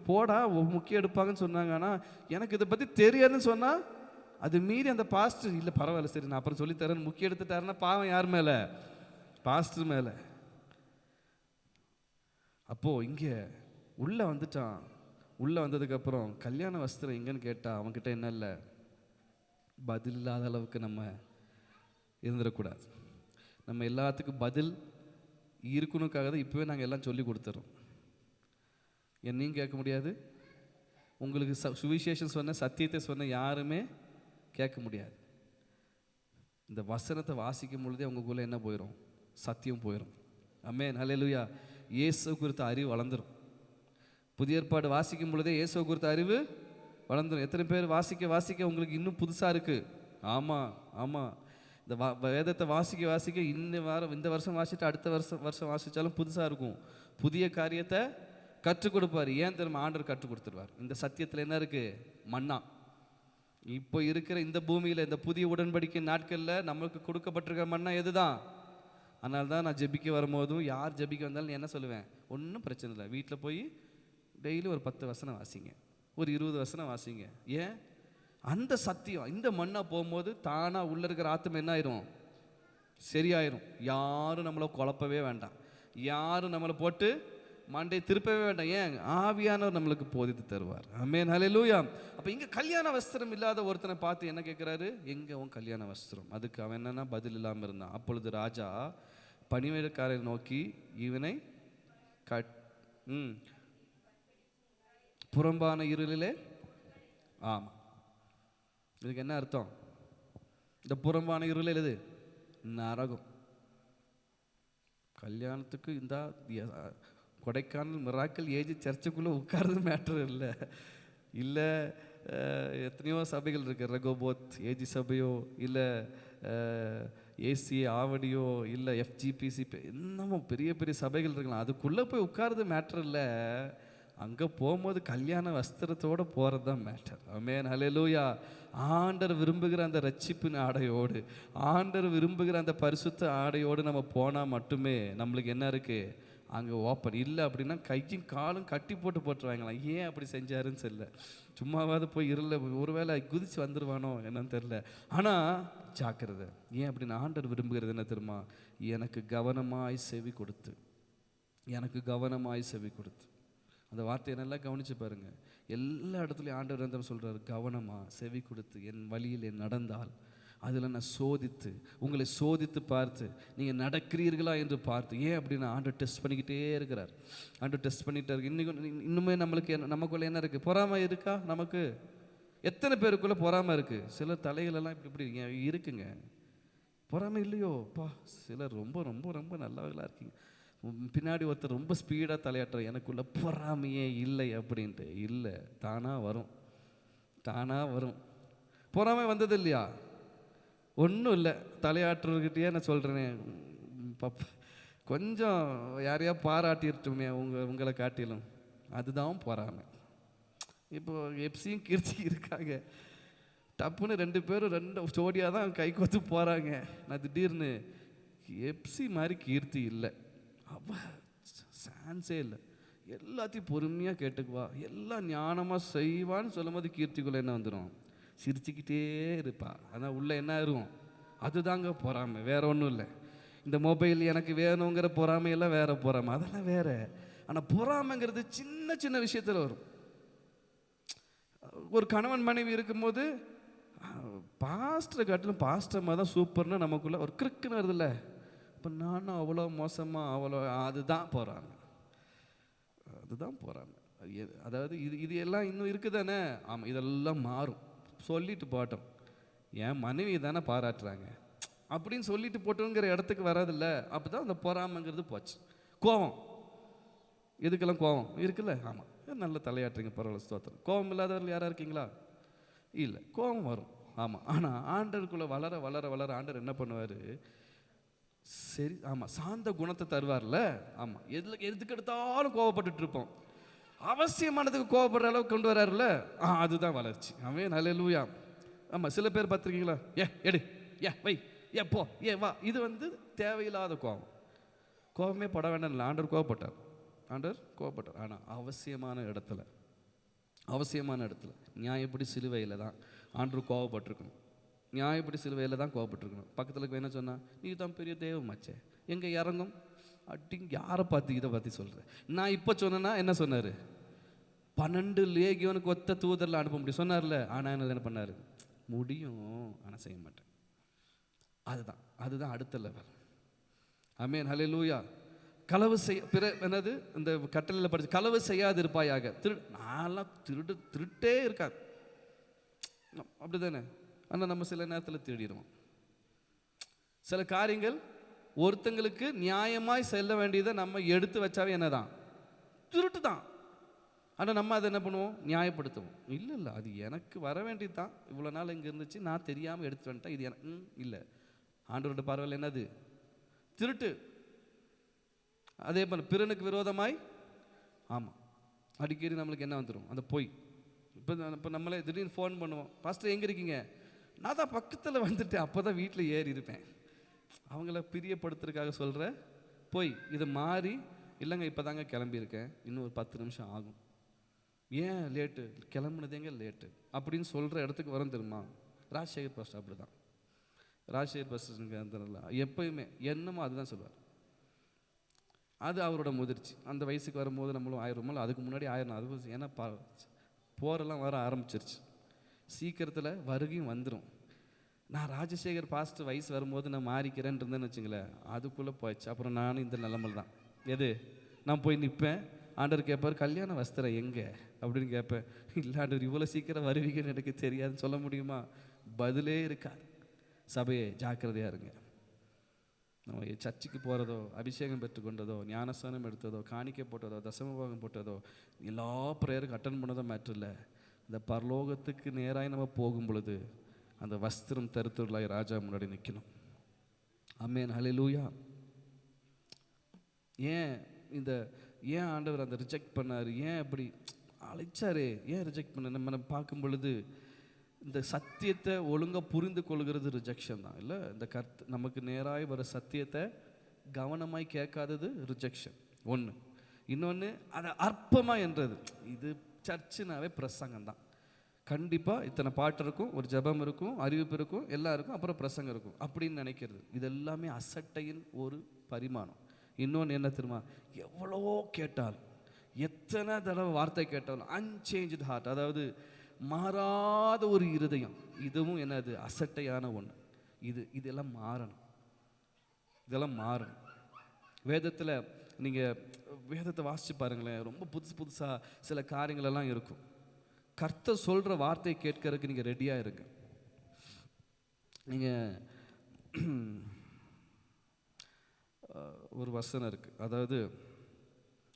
போடா முக்கியம் எடுப்பாங்கன்னு சொன்னாங்க, ஆனால் எனக்கு இதை பற்றி தெரியாதுன்னு சொன்னால் அது மீறி அந்த பாஸ்டர் இல்லை பரவாயில்ல சரி நான் அப்புறம் சொல்லித்தரேன்னு முக்கியம் எடுத்துட்டாருன்னா பாவம் யார் மேலே? பாஸ்டர் மேலே. அப்போது இங்கே உள்ளே வந்துட்டான். உள்ளே வந்ததுக்கப்புறம் கல்யாண வஸ்திரம் எங்கன்னு கேட்டால் அவன்கிட்ட என்ன இல்லை? பதில் இல்லாத அளவுக்கு நம்ம இருந்துடக்கூடாது. நம்ம எல்லாத்துக்கும் பதில் இருக்கணுக்காக தான் இப்போவே நாங்கள் எல்லாம் சொல்லி கொடுத்துறோம். என்னையும் கேட்க முடியாது, உங்களுக்கு சுவிசேஷம் சொன்ன சத்தியத்தை சொன்ன யாருமே கேட்க முடியாது. இந்த வசனத்தை வாசிக்கும் பொழுதே உங்களுக்குள்ளே என்ன போயிடும்? சத்தியம் போயிடும். ஆமென், ஹல்லேலூயா. இயேசு குறித்த அறிவு வளர்ந்துடும். புதிய ஏற்பாடு வாசிக்கும் பொழுதே இயேசு குறித்த அறிவு வளர்ந்துடும். எத்தனை பேர் வாசிக்க உங்களுக்கு இன்னும் புதுசாக இருக்குது? ஆமாம். இந்த வேதத்தை வாசிக்க இந்த வருஷம் வாசிட்டு அடுத்த வருஷம் வாசித்தாலும் புதுசாக இருக்கும். புதிய காரியத்தை கற்றுக் கொடுப்பார். ஏன் தெரியுமா? ஆண்டவர் கற்றுக் கொடுத்துருவார். இந்த சத்தியத்தில் என்ன இருக்குது? மன்னா. இப்போ இருக்கிற இந்த பூமியில் இந்த புதிய உடன்படிக்கை நாட்களில் நம்மளுக்கு கொடுக்கப்பட்டிருக்கிற மன்னா எதுதான்? அதனால தான் நான் ஜெபிக்க வரும்போதும் யார் ஜெபிக்க வந்தாலும் என்ன சொல்லுவேன்? ஒன்றும் பிரச்சனை இல்லை, வீட்டில் போய் டெய்லி ஒரு 10 வசனம் வாசிங்க, ஒரு 20 வசனம் வாசிங்க. ஏன்? அந்த சத்தியம் இந்த மண்ணா போகும்போது தானாக உள்ளே இருக்கிற ஆத்மா என்ன ஆயிரும்? சரியாயிரும். யாரும் நம்மளை குழப்பவே வேண்டாம், யாரும் நம்மளை போட்டு மண்டை திருப்பவே வேண்டாம். ஏன்? ஆவியானவர் நம்மளுக்கு போதித்து தருவார். ஆமென், ஹல்லேலூயா. அப்போ இங்கே கல்யாண வஸ்திரம் இல்லாத ஒருத்தனை பார்த்து என்ன கேட்குறாரு? எங்கே உன் கல்யாண வஸ்திரம்? அதுக்கு அவன் என்னன்னா பதில் இல்லாமல் இருந்தான். அப்பொழுது ராஜா பணிவிடைக்காரரை நோக்கி, இவனை புறம்பான இருளிலே. ஆமாம், இதுக்கு என்ன அர்த்தம்? இந்த புறம்பான இருளில் எது? நரகம். கல்யாணத்துக்கு இந்த கொடைக்கானல் மிராக்கல் ஏஜ் சர்ச்சுக்குள்ளே உட்கார்றது மேட்ரு இல்லை. இல்லை எத்தனையோ சபைகள் இருக்குது, ரெகோபோத் ஏஜி சபையோ, இல்லை ஏசி ஆவடியோ, இல்லை எஃப்ஜிபிசி, இன்னமும் பெரிய பெரிய சபைகள் இருக்கலாம். அதுக்குள்ளே போய் உட்கார்றது மேட்ரு இல்லை. அங்கே போகும்போது கல்யாண வஸ்திரத்தோடு போகிறது தான் மேட்டர். ஆமென், ஹல்லேலூயா. ஆண்டவர் விரும்புகிற அந்த ரட்சிப்பின் ஆடையோடு, ஆண்டவர் விரும்புகிற அந்த பரிசுத்த ஆடையோடு நம்ம போனால் மட்டுமே நம்மளுக்கு என்ன இருக்குது அங்கே ஓப்பன். இல்லை அப்படின்னா கையும் காலும் கட்டி போட்டுருவாங்களாம். ஏன் அப்படி செஞ்சாருன்னு தெரியல. சும்மாவாது போய் இருள ஒருவேளை குதிச்சு வந்துடுவானோ என்னன்னு தெரில. ஆனால் ஜாக்கிரதை. ஏன் அப்படின்னு ஆண்டவர் விரும்புகிறது என்ன தெரியுமா? எனக்கு கவனமாய் செவி கொடுத்து, எனக்கு கவனமாய் செவி கொடுத்து. அந்த வார்த்தையை நல்லா கவனித்து பாருங்கள். எல்லா இடத்துலையும் ஆண்டவர் என்ன சொல்கிறார்? கவனமாக செவி கொடுத்து என் வழியில் நடந்தால், அதில் நான் சோதித்து, உங்களை சோதித்து பார்த்து நீங்கள் நடக்கிறீர்களா என்று பார்த்து. ஏன் அப்படின்னா ஆண்டவர் டெஸ்ட் பண்ணிக்கிட்டே இருக்கிறார். ஆண்டவர் டெஸ்ட் பண்ணிகிட்டே இருக்கு. இன்னுமே நம்மளுக்கு நமக்குள்ளே என்ன இருக்குது? பொறாமை இருக்கா? நமக்கு எத்தனை பேருக்குள்ளே பொறாமை இருக்குது? சிலர் தலைகளெல்லாம் இப்படி இருக்குங்க. பொறாமை இல்லையோ பா? சிலர் ரொம்ப ரொம்ப ரொம்ப நல்லவர்களாக இருக்கீங்க. பின்னாடி ஒருத்தர் ரொம்ப ஸ்பீடாக தலையாட்டுற, எனக்குள்ள பொறாமையே இல்லை அப்படின்ட்டு. இல்லை, தானாக வரும், தானாக வரும். பொறாமை வந்தது இல்லையா? ஒன்றும் இல்லை. தலையாட்டுறதுக்கிட்டே நான் சொல்கிறேனே, கொஞ்சம் யாரையா பாராட்டிட்டுமே உங்களை காட்டிலும், அதுதான் பொறாமை. இப்போ எப்சியும் கீர்த்தி இருக்காங்க. டப்புன்னு 2 பேரும் 2 ஜோடியாக தான் கை கோத்து போகிறாங்க. நான் திடீர்னு எப்சி மாதிரி கீர்த்தி இல்லை, அப்போ சான்ஸே இல்லை. எல்லாத்தையும் பொறுமையாக கேட்டுக்குவா, எல்லாம் ஞானமாக செய்வான்னு சொல்லும் போது கீர்த்திக்குள்ளே என்ன வந்துடும்? சிரிச்சுக்கிட்டே இருப்பா. ஆனால் உள்ளே என்ன ஆயிரும்? அதுதாங்க பொறாமை, வேற ஒன்றும் இல்லை. இந்த மொபைல் எனக்கு வேணுங்கிற பொறாமையெல்லாம் வேற பொறாமை, அதெல்லாம் வேற. ஆனால் பொறாமைங்கிறது சின்ன சின்ன விஷயத்தில் வரும். ஒரு கணவன் மனைவி இருக்கும்போது பாஸ்டரை காட்டிலும் பாஸ்டர் மாதிரி தான் சூப்பர்னு நமக்குள்ளே ஒரு கிறுக்குன்னு வருதுல்ல. இப்போ நானும் அவ்வளோ மோசமாக, அவ்வளோ, அதுதான் போகிறாங்க, அதுதான் போகிறாங்க. அதாவது இது எல்லாம் இன்னும் இருக்குதானே? ஆமாம், இதெல்லாம் மாறும். சொல்லிட்டு போட்டோம், என் மனைவி தானே பாராட்டுறாங்க அப்படின்னு சொல்லிட்டு போட்டோங்கிற இடத்துக்கு வராதில்ல. அப்போ தான் அந்த பொறாமைங்கிறது போச்சு. கோபம், எதுக்கெல்லாம் கோபம் இருக்குல்ல? ஆமாம், நல்ல தலையாட்டுறீங்க, பரவாயில்ல, ஸ்தோத்திரம். கோபம் இல்லாதவர்கள் யாராக இருக்கீங்களா? இல்லை, கோபம் வரும். ஆமாம், ஆனால் ஆண்டருக்குள்ளே வளர வளர வளர ஆண்டர் என்ன பண்ணுவார்? சரி, ஆமாம், சாந்த குணத்தை தருவார்ல. ஆமாம், எதுக்கு எடுத்தாலும் கோவப்பட்டுட்டு இருப்போம், அவசியமானதுக்கு கோவப்படுற அளவுக்கு கொண்டு வராருல்ல. அதுதான் வளர்ச்சி. ஆமென், ஹல்லேலூயா. ஆமாம், சில பேர் பார்த்துருக்கீங்களா? எடு, வை, போ, வா. இது தேவையில்லாத கோபம். கோபமே பட வேண்டாம் இல்லை. ஆண்டவர் கோவப்பட்டார், ஆண்டவர் கோவப்பட்டார். ஆனால் அவசியமான இடத்துல, அவசியமான இடத்துல. நியாயப்படி சிலுவையில் தான் ஆண்டவர் கோவப்பட்டிருக்கணும். நியாயப்படி சிலுவையில் தான் கோவப்பட்டிருக்கணும். பக்கத்தில் என்ன சொன்னா? நீ தான் பெரிய தெய்வமாச்சே, எங்கே இறங்கும் அப்படிங்க. யாரை பார்த்து இதை பற்றி சொல்கிறேன்? நான் இப்போ சொன்னேன்னா என்ன சொன்னார்? 12 லேகியோனுக்கு ஒத்த தூதரில் அனுப்ப முடியும் சொன்னார்ல. ஆனால் என்ன பண்ணார்? முடியும், ஆனால் செய்ய மாட்டேன். அதுதான் அடுத்த லெவல். ஆமென், ஹல்லேலூயா. களவு என்னது இந்த கட்டளையில் படிச்சு, களவு செய்யாது இருப்பாயாக. நான்லாம் திருட்டே இருக்காது, அப்படி தானே? ஆனால் நம்ம சில நேரத்தில் திருடிடுவோம். சில காரியங்கள் ஒருத்தங்களுக்கு நியாயமாய் செல்ல வேண்டியதை நம்ம எடுத்து வச்சாவே என்னதான்? திருட்டு தான். ஆனால் நம்ம அதை என்ன பண்ணுவோம்? நியாயப்படுத்துவோம். இல்லை, அது எனக்கு வர வேண்டியது தான், இவ்வளோ நாள் இங்கே இருந்துச்சு, நான் தெரியாமல் எடுத்து வந்துட்டேன், இது எனக்கு இல்லை. ஆண்டவரோட பார்வையில் என்னது? திருட்டு. அதே போல் பிறனுக்கு விரோதமாய், ஆமாம், அடிக்கடி நம்மளுக்கு என்ன வந்துடும்? அந்த பொய். இப்போ நம்மளே திடீர்னு ஃபோன் பண்ணுவோம், பாஸ்டர் எங்கே இருக்கீங்க? நான் தான் பக்கத்தில் வந்துட்டேன், அப்போ தான் வீட்டில் ஏறி இருப்பேன். அவங்கள பிரியப்படுத்துறதுக்காக சொல்கிற பொய். இது மாறி, இல்லைங்க இப்போ தாங்க கிளம்பியிருக்கேன், இன்னும் ஒரு 10 நிமிஷம் ஆகும். ஏன் லேட்டு? கிளம்புனதேங்க லேட்டு அப்படின்னு சொல்கிற இடத்துக்கு வரும் தெரியுமா? ராஜசேகர் பாஸ்டர் அப்படி தான். ராஜசேகர் பாஸ்டர் எப்பயுமே என்னமோ அதுதான் சொல்லுவார். அது அவரோட முதிர்ச்சி. அந்த வயசுக்கு வரும்போது நம்மளும் ஆயிடுமோ, அதுக்கு முன்னாடி ஆயிடணும். அது ஏன்னா போரெல்லாம் வர ஆரம்பிச்சிருச்சு. சீக்கிரத்தில் வருகையும் வந்துடும். நான் ராஜசேகர் பாஸ்ட் வயசு வரும்போது நான் மாறிக்கிறேன்னு இருந்தேன்னு வச்சுங்களேன், அதுக்குள்ளே போயிடுச்சு. அப்புறம் நானும் இந்த நிலமையில் தான். எது, நான் போய் நிற்பேன், ஆண்டவர் கேட்பார் கல்யாண வஸ்திரம் எங்கே அப்படின்னு கேட்பேன். இல்லை ஆண்டவர் இவ்வளோ சீக்கிரம் வருவீங்கன்னு எனக்கு தெரியாதுன்னு சொல்ல முடியுமா? பதிலே இருக்காது. சபையே ஜாக்கிரதையாக இருங்க. நம்ம சர்ச்சுக்கு போகிறதோ, அபிஷேகம் பெற்றுக்கொண்டதோ, ஞானஸ்தானம் எடுத்ததோ, காணிக்கை போட்டதோ, தசமபாகம் போட்டதோ, எல்லா ப்ரேயருக்கு அட்டன் பண்ணதோ மேட்ரு இல்லை. இந்த பரலோகத்துக்கு நேராக நம்ம போகும் பொழுது அந்த வஸ்திரம் தருத்துள்ளாய் ராஜா முன்னாடி நிற்கணும். ஆமென், ஹல்லேலூயா. ஏன் ஆண்டவர் அந்த ரிஜெக்ட் பண்ணார்? ஏன் அப்படி அழைச்சாரு? ஏன் ரிஜெக்ட் பண்ண? நம்ம பார்க்கும் பொழுது இந்த சத்தியத்தை ஒழுங்காக புரிந்து கொள்கிறது ரிஜெக்ஷன் தான். இல்லை, இந்த நமக்கு நேராக வர சத்தியத்தை கவனமாய் கேட்காதது ரிஜெக்ஷன் ஒன்று. இன்னொன்று அதை அற்பமாக என்றது. இது சர்ச்சுனாவே பிரசங்கம் தான். கண்டிப்பாக இத்தனை பாட்டு இருக்கும், ஒரு ஜெபம் இருக்கும், அறிவிப்பு இருக்கும், எல்லாம் இருக்கும், அப்புறம் பிரசங்கம் இருக்கும் அப்படின்னு நினைக்கிறது. இது எல்லாமே அசட்டையின் ஒரு பரிமாணம். இன்னொன்று என்ன தெரியுமா? எவ்வளோ கேட்டாலும், எத்தனை தடவை வார்த்தை கேட்டாலும் அன்சேஞ்சு ஹார்ட், அதாவது மாறாத ஒரு இருதயம். இதுவும் என்னது? அசட்டையான ஒன்று. இதெல்லாம் மாறணும். இதெல்லாம் மாறணும். வேதத்தில் நீங்கள் வேதத்தை வாசித்து பாருங்களேன், ரொம்ப புதுசாக சில காரியங்களெல்லாம் இருக்கும். கர்த்தர் சொல்கிற வார்த்தையை கேட்கறதுக்கு நீங்கள் ரெடியாக இருங்க. நீங்கள் ஒரு வசனம் இருக்குது, அதாவது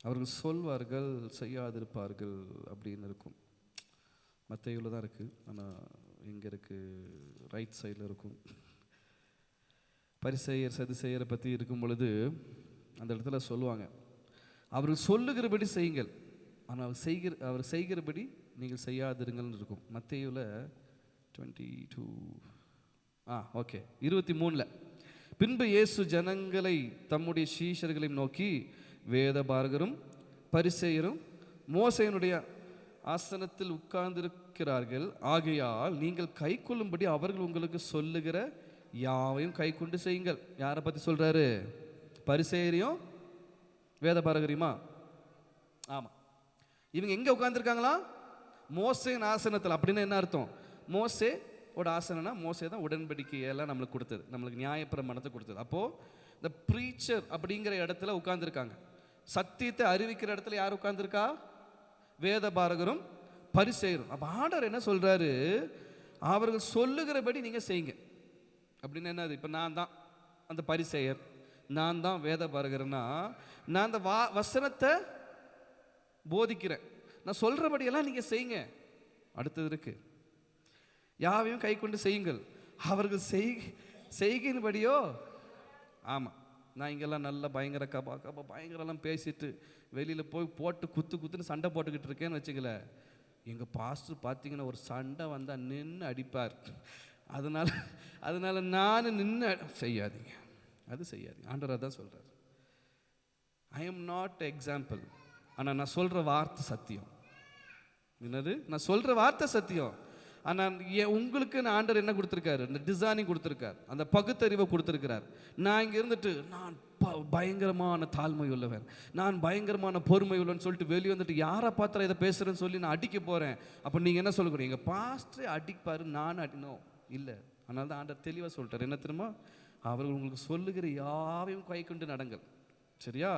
அவர்கள் சொல்வார்கள் செய்யாதிருப்பார்கள் அப்படின்னு இருக்கும். மத்தேயுவில் தான் இருக்குது, ஆனால் இங்கே இருக்குது, ரைட் சைடில் இருக்கும். பரிசேயர் சதுசேயரை பற்றி இருக்கும் பொழுது அந்த இடத்துல சொல்லுவாங்க, அவர்கள் சொல்லுகிறபடி செய்யுங்கள், ஆனால் அவர் செய்கிறபடி நீங்கள் செய்யாதிருங்கள்னு இருக்கும். மத்தேயுவில் 22 ஓகே 23. பின்பு இயேசு ஜனங்களை தம்முடைய சீஷர்களையும் நோக்கி, வேதபாரகரும் பரிசேயரும் மோசேயினுடைய ஆசனத்தில் உட்கார்ந்திருக்கிறார்கள், ஆகையால் நீங்கள் கை கொள்ளும்படி அவர்கள் உங்களுக்கு சொல்லுகிற யாவையும் கை கொண்டு செய்யுங்கள். யாரை பற்றி சொல்றாரு? பரிசேயரையும் வேதபாரகரையுமா? ஆமாம். இவங்க எங்கே உட்கார்ந்துருக்காங்களா? மோசேயின் ஆசனத்தில். அப்படின்னு என்ன அர்த்தம்? மோசேயோட ஆசனம்னா மோசே தான் உடன்படிக்கையெல்லாம் நம்மளுக்கு கொடுத்தது, நம்மளுக்கு நியாயப்பிரமாணத்தை கொடுத்தது. அப்போது இந்த ப்ரீச்சர் அப்படிங்கிற இடத்துல உட்கார்ந்துருக்காங்க. சத்தியத்தை அறிவிக்கிற இடத்துல யார் உட்கார்ந்துருக்கா? வேதபாரகரும் பரிசேயரும். அப்போ ஆண்டவர் என்ன சொல்கிறாரு? அவர்கள் சொல்லுகிறபடி நீங்கள் செய்யுங்க. அப்படின்னு என்னது? இப்போ நான் தான் அந்த பரிசேயர், நான் தான் வேதபாரகர்னா, நான் அந்த வசனத்தை போதிக்கிறேன், நான் சொல்கிறபடியெல்லாம் நீங்கள் செய்யுங்க. அடுத்தது இருக்கு, யாவையும் கை கொண்டு செய்யுங்கள், அவர்கள் செய்கின்படியோ. ஆமாம், நான் இங்கெல்லாம் நல்லா பயங்கர கபா பயங்கரெல்லாம் பேசிட்டு வெளியில் போய் போட்டு குத்துன்னு சண்டை போட்டுக்கிட்டு இருக்கேன்னு வச்சுக்கல, எங்கள் பாஸ்டர் பார்த்தீங்கன்னா ஒரு சண்டை வந்தால் நின்று அடிப்பார். அதனால் நான் நின்று செய்யாதீங்க, அது செய்யாதீங்க. ஆண்டவர் தான் சொல்கிறார். ஐ எம் நாட் எக்ஸாம்பிள், ஆனால் நான் சொல்கிற வார்த்தை சத்தியம். என்னது? நான் சொல்கிற வார்த்தை சத்தியம். ஆனால் உங்களுக்கு நான் ஆண்டவர் என்ன கொடுத்துருக்காரு? இந்த டிசைனிங் கொடுத்துருக்கார், அந்த பகுத்தறிவை கொடுத்துருக்கிறார். நான் இங்கே இருந்துட்டு நான் பயங்கரமான தாழ்மை உள்ளவன், நான் பயங்கரமான பொறுமை உள்ளவன் சொல்லிட்டு வெளியே வந்துட்டு யாரை பார்த்தா இதை பேசுகிறேன்னு சொல்லி நான் அடிக்க போகிறேன். அப்போ நீங்கள் என்ன சொல்லக்கூடாது? எங்கள் பாஸ்டரே அடிப்பார், நான் அடினோம் இல்லை. அதனால தான் ஆண்டவர் தெளிவாக சொல்லிட்டார். என்ன தெரியுமா? அவர்கள் உங்களுக்கு சொல்லுகிற யாவையும் கை கொண்டு நடங்கள், சரியா?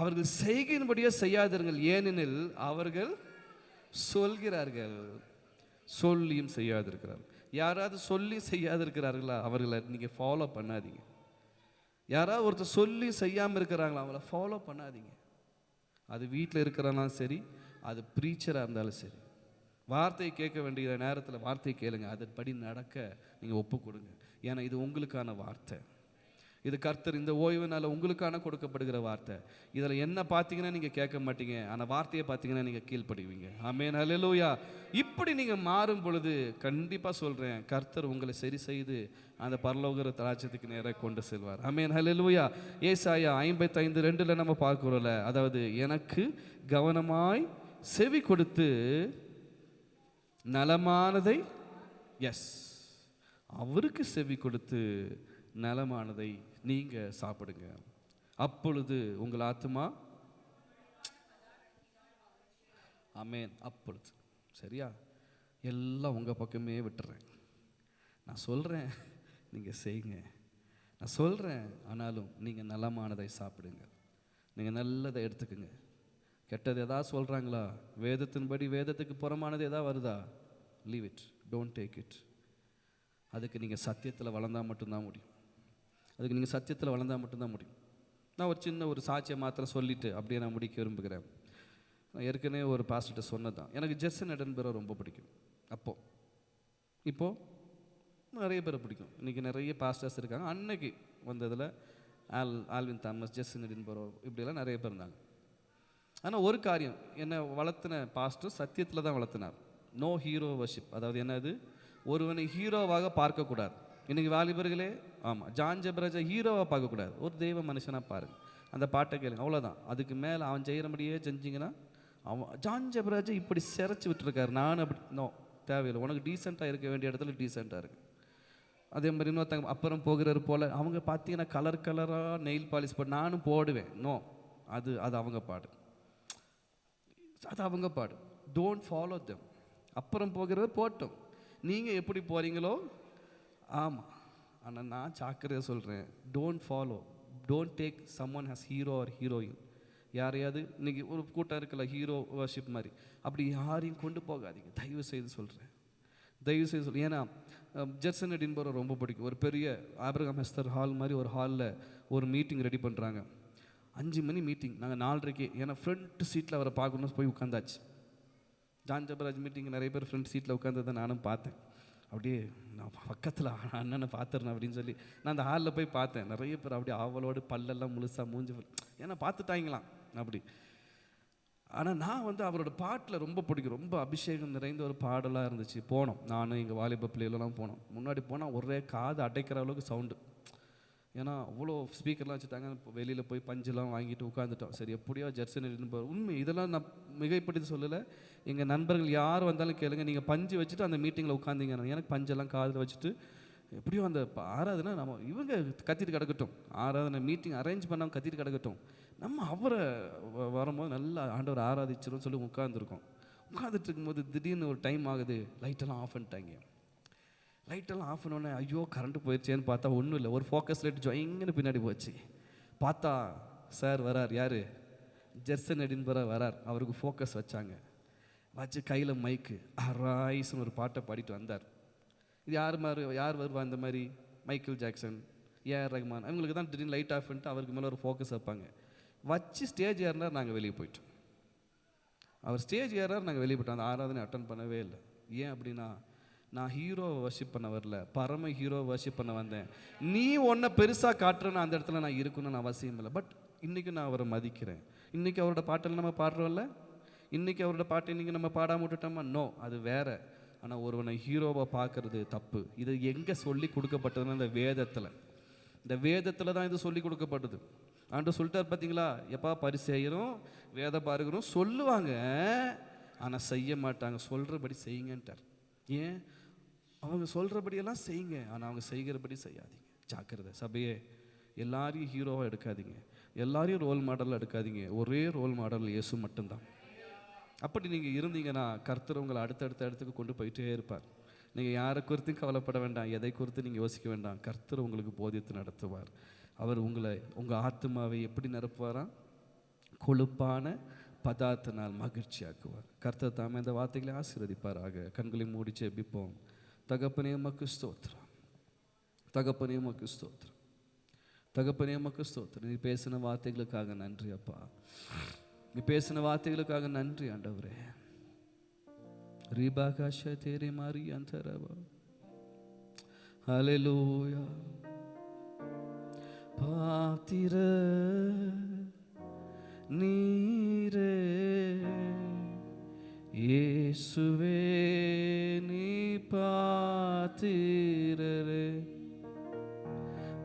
அவர்கள் செய்கையின்படியே செய்யாதிருங்கள், ஏனெனில் அவர்கள் சொல்கிறார்கள், சொல்லியும் செய்யாதிருக்கிறார்கள். யாராவது சொல்லி செய்யாதிருக்கிறார்களா? அவர்களை நீங்கள் ஃபாலோ பண்ணாதீங்க. யாராவது ஒருத்தர் சொல்லி செய்யாமல் இருக்கிறாங்களா? அவங்கள ஃபாலோ பண்ணாதீங்க. அது வீட்டில் இருக்கிறனாலும் சரி, அது ப்ரீச்சராக இருந்தாலும் சரி, வார்த்தையை கேட்க வேண்டிய நேரத்தில் வார்த்தையை கேளுங்க, அதன்படி நடக்க நீங்கள் ஒப்பு கொடுங்க. ஏன்னா இது உங்களுக்கான வார்த்தை, இது கர்த்தர் இந்த ஓய்வுனால உங்களுக்கான கொடுக்கப்படுகிற வார்த்தை. இதில் என்ன பார்த்தீங்கன்னா நீங்கள் கேட்க மாட்டீங்க, ஆனால் வார்த்தையை பார்த்தீங்கன்னா நீங்கள் கீழ்ப்படுவீங்க. ஆமென், ஹல்லேலூயா. இப்படி நீங்கள் மாறும் பொழுது கண்டிப்பாக சொல்கிறேன், கர்த்தர் உங்களை சரி செய்து அந்த பரலோக ராஜ்யத்துக்கு நேராக கொண்டு செல்வார். ஆமென், ஹல்லேலூயா. ஏசாயா 55:2 நம்ம பார்க்குறோம்ல, அதாவது எனக்கு கவனமாய் செவி கொடுத்து நலமானதை, அவருக்கு செவி கொடுத்து நலமானதை நீங்கள் சாப்பிடுங்க. அப்பொழுது உங்கள் ஆத்துமா, ஆமென், அப்பொழுது. சரியா? எல்லாம் உங்கள் பக்கமே விட்டுறேன். நான் சொல்கிறேன், நீங்கள் செய்யுங்க. நான் சொல்கிறேன், ஆனாலும் நீங்கள் நலமானதை சாப்பிடுங்க, நீங்கள் நல்லதை எடுத்துக்குங்க. கெட்டது எதாவது சொல்கிறாங்களா, வேதத்தின்படி வேதத்துக்கு புறமானது எதாவது வருதா, leave it, don't take it. அதுக்கு நீங்கள் சத்தியத்தில் வளர்ந்தால் மட்டும்தான் முடியும். அதுக்கு நீங்கள் சத்தியத்தில் வளர்ந்தால் மட்டும்தான் முடியும். நான் ஒரு சின்ன ஒரு சாட்சியை மாத்திரம் சொல்லிவிட்டு அப்படியே நான் முடிக்க விரும்புகிறேன். நான் ஏற்கனவே ஒரு பாஸ்டர்கிட்ட சொன்னதான், எனக்கு ஜெர்சன் எடன்பரோ ரொம்ப பிடிக்கும். இப்போது நிறைய பேரை பிடிக்கும். இன்றைக்கி நிறைய பாஸ்டர்ஸ் இருக்காங்க. அன்னைக்கு வந்ததில் ஆல்வின் தாமஸ், ஜெர்சன் எடன்பரோ, இப்படியெல்லாம் நிறைய பேர் இருந்தாங்க. ஆனால் ஒரு காரியம், என்னை வளர்த்தின பாஸ்டர் சத்தியத்தில் தான் வளர்த்தினார். No hero worship. அதாவது என்னது, ஒருவனை ஹீரோவாக பார்க்கக்கூடாது. இன்றைக்கி வாலிபர்களே, ஆமாம், ஜான் ஜெபராஜை ஹீரோவாக பார்க்கக்கூடாது, ஒரு தெய்வ மனுஷனாக பாருங்கள். அந்த பாட்டை கேளுங்க, அவ்வளோதான். அதுக்கு மேலே அவன் செய்கிறபடியே செஞ்சிங்கன்னா, அவன் ஜான் ஜெபராஜை இப்படி சிறைச்சி விட்டுருக்காரு, நான் அப்படி நோ, தேவையில்லை. உனக்கு டீசெண்டாக இருக்க வேண்டிய இடத்துல டீசெண்டாக இருக்கு. அதே மாதிரி இன்னொருத்தங்க அப்புறம் போகிறாரு போல், அவங்க பார்த்தீங்கன்னா கலர் கலராக நெயில் பாலிஷ் போட்டு, நானும் போடுவேன். நோ, அது அவங்க பாடு, அது அவங்க பாடு. Don't follow them. அப்புறம் போகிறது போட்டோம், நீங்கள் எப்படி போகிறீங்களோ. ஆமாம், ஆனால் நான் ஜாக்கிரதையாக சொல்கிறேன், don't follow, don't take summon has hero R heroine. யாரையாவது இன்றைக்கி ஒரு கூட்டம் இருக்குல்ல, ஹீரோ வர்ஷிப் மாதிரி, அப்படி யாரையும் கொண்டு போகாதீங்க, தயவு செய்து சொல்கிறேன், தயவு செய்து சொல்கிறேன். ஏன்னா ஜெர்சன் எடின்பரோ ரொம்ப பிடிக்கும். ஒரு பெரிய ஆபிரகாம் ஹெஸ்டர் ஹால் மாதிரி ஒரு ஹாலில் ஒரு மீட்டிங் ரெடி பண்ணுறாங்க. 5 மணி மீட்டிங், நாங்கள் 4:30, ஏன்னா ஃப்ரண்ட் சீட்டில் அவரை பார்க்கணும்னு போய் உட்காந்தாச்சு. ஜான் ஜெபராஜ் மீட்டிங் நிறைய பேர் ஃப்ரண்ட் சீட்டில் உட்காந்ததை நானும் பார்த்தேன். அப்படியே நான் பக்கத்தில் அண்ணனை பார்த்துறேன் அப்படின்னு சொல்லி நான் அந்த ஹாலில் போய் பார்த்தேன். நிறைய பேர் அப்படியே ஆவலோடு பல்லெல்லாம் முழுசாக மூஞ்சி, ஏன்னா பார்த்துட்டாங்களாம் அப்படி. ஆனால் நான் அவரோட பாட்டில் ரொம்ப பிடிக்கும், ரொம்ப அபிஷேகம் நிறைந்த ஒரு பாடலாக இருந்துச்சு. போனோம், நானும் எங்கள் வாலிப பிள்ளைகளெல்லாம் போனோம். முன்னாடி போனால் ஒரே காது அடைக்கிற அளவுக்கு சவுண்டு, ஏன்னா அவ்வளோ ஸ்பீக்கர்லாம் வச்சுட்டாங்க. வெளியில் போய் பஞ்செல்லாம் வாங்கிட்டு உட்காந்துட்டோம். சரி, எப்படியோ ஜெர்சன் எடின்பரோ, உண்மை இதெல்லாம் நான் மிகைப்படுத்தி சொல்லலை. எங்கள் நண்பர்கள் யார் வந்தாலும் கேளுங்க, நீங்கள் பஞ்சு வச்சுட்டு அந்த மீட்டிங்கில் உட்காந்திங்க. எனக்கு பஞ்செல்லாம் காதில் வச்சுட்டு, எப்படியோ அந்த ஆராதனை நம்ம இவங்க கத்திட்டு கிடக்கட்டும், ஆராதனை மீட்டிங் அரேஞ்ச் பண்ணாமல் கத்திட்டு கிடக்கட்டும், நம்ம அவரை வரும்போது நல்லா ஆண்டவர் ஆராதிச்சிடும் சொல்லி உட்காந்துருக்கோம். உட்காந்துட்டு இருக்கும்போது திடீர்னு ஒரு டைம் ஆகுது, லைட்டெல்லாம் ஆஃப் பண்ணிட்டாங்க. லைட்டெல்லாம் ஆஃப் பண்ணோடனே ஐயோ கரண்ட்டு போயிடுச்சேன்னு பார்த்தா ஒன்றும் இல்லை, ஒரு ஃபோக்கஸ் லைட் ஜொயிங்கன்னு பின்னாடி போச்சு. பார்த்தா சார் வரார், யார், ஜெர்சன் எடின்பரோ வரார். அவருக்கு ஃபோக்கஸ் வச்சாங்க, வச்சு கையில் மைக்கு அராய்ஸ்னு ஒரு பாட்டை பாடிட்டு வந்தார். இது யார் வருவா இந்த மாதிரி, மைக்கேல் ஜாக்சன், ஏஆர் ரஹ்மான், அவங்களுக்கு தான் திடீர்னு லைட் ஆஃப் பண்ணிட்டு அவருக்கு மேலே ஒரு ஃபோக்கஸ் வைப்பாங்க. வச்சு ஸ்டேஜ் ஏறினார், நாங்கள் வெளியே போயிட்டோம். அவர் ஸ்டேஜ் ஏறார், நாங்கள் வெளியே போயிட்டோம். அந்த ஆராதனை அட்டன் பண்ணவே இல்லை. ஏன் அப்படின்னா, நான் ஹீரோவை வர்ஷிப் பண்ண வரல, பரம ஹீரோவை வர்ஷிப் பண்ண வந்தேன். நீ ஒன்றை பெருசாக காட்டுறேன்னு அந்த இடத்துல நான் இருக்கணும்னு அவசியம் இல்லை. பட் இன்றைக்கி நான் அவரை மதிக்கிறேன். இன்றைக்கி அவரோட பாட்டெல்லாம் நம்ம பாடுறோம்ல, இன்றைக்கி அவரோட பாட்டை இன்றைக்கி நம்ம பாடாம விட்டுட்டோமா, நோ, அது வேறு. ஆனால் ஒருவனை ஹீரோவை பார்க்கறது தப்பு. இது எங்கே சொல்லி கொடுக்கப்பட்டதுன்னா இந்த வேதத்தில் தான் இது சொல்லி கொடுக்கப்பட்டது. ஆண்டு சொல்லிட்டார் பார்த்தீங்களா, எப்பா பரிசேயரும் வேத பாருகரும் சொல்லுவாங்க, ஆனால் செய்ய மாட்டாங்க, சொல்கிறபடி செய்யுங்கன்ட்டார். ஏன், அவங்க சொல்கிறபடியெல்லாம் செய்யுங்க, ஆனால் அவங்க செய்கிறபடி செய்யாதீங்க. ஜாக்கிரதை சபையே, எல்லாரையும் ஹீரோவாக எடுக்காதீங்க, எல்லாரையும் ரோல் மாடலாக எடுக்காதீங்க. ஒரே ரோல் மாடல் இயேசு மட்டும்தான். அப்படி நீங்கள் இருந்தீங்கன்னா கர்த்தர் உங்களை அடுத்தடுத்த இடத்துக்கு கொண்டு போயிட்டே இருப்பார். நீங்கள் யாரை குறித்தும் கவலைப்பட வேண்டாம், எதை குறித்து நீங்கள் யோசிக்க வேண்டாம். கர்த்தர் உங்களுக்கு போதித்து நடத்துவார். அவர் உங்கள் ஆத்மாவை எப்படி நிரப்புவாராம், கொழுப்பான பதார்த்தனால் மகிழ்ச்சியாக்குவார். கர்த்தர் தாமே இந்த வார்த்தைகளை ஆசீர்வதிப்பாராக. கண்களை மூடி ஜெபிப்போம். தகப்பனே உமக்கு ஸ்தோத்திரம், தகப்பனே உமக்கு ஸ்தோத்திரம், தகப்பனே உமக்கு ஸ்தோத்திரம். நீ பேசின வார்த்தைகளுக்காக நன்றி அப்பா, நீ பேசின வார்த்தைகளுக்காக நன்றி ஆண்டவரே. ரிபாகாஷ தேரே மாரி அந்தரவா, ஹல்லேலூயா. பாத்திர நீரே இயேசுவே, நீ பாத்திரரே,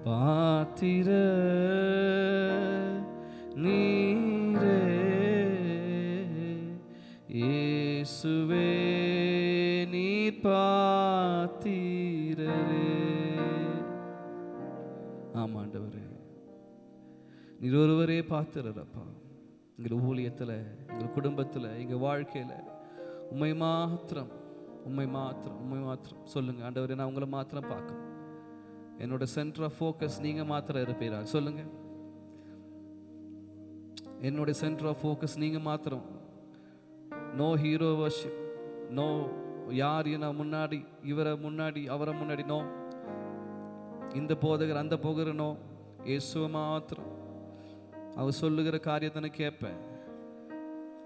பாத்திர நீரே இயேசுவே, நீ பாத்திரரே. ஆமாண்டவரே, நீர் ஒருவரே பார்த்துறப்பா. எங்கள் ஊழியத்தில், எங்கள் குடும்பத்தில், எங்கள் வாழ்க்கையில் உம்மை மாத்திரம் சொல்லுங்க. ஆண்டவரே, நான் உங்களை மாத்திரம் பார்க்கணும். என்னோட சென்டர் ஆஃப் ஃபோக்கஸ் நீங்க மாத்திரம் இருப்பீரா? சொல்லுங்க. என்னோட சென்டர் ஆஃப் ஃபோக்கஸ் நீங்க மாத்திரம். நோ ஹீரோ வர்ஷிப், நோ யார் என்ன முன்னாடி, இவரை முன்னாடி, அவரை முன்னாடி, நோ இந்த போதகர் அந்த போதகர், நோ இயேசுவை மாத்திரம். அவர் சொல்லுகிற காரியத்தை நான் கேட்பேன்.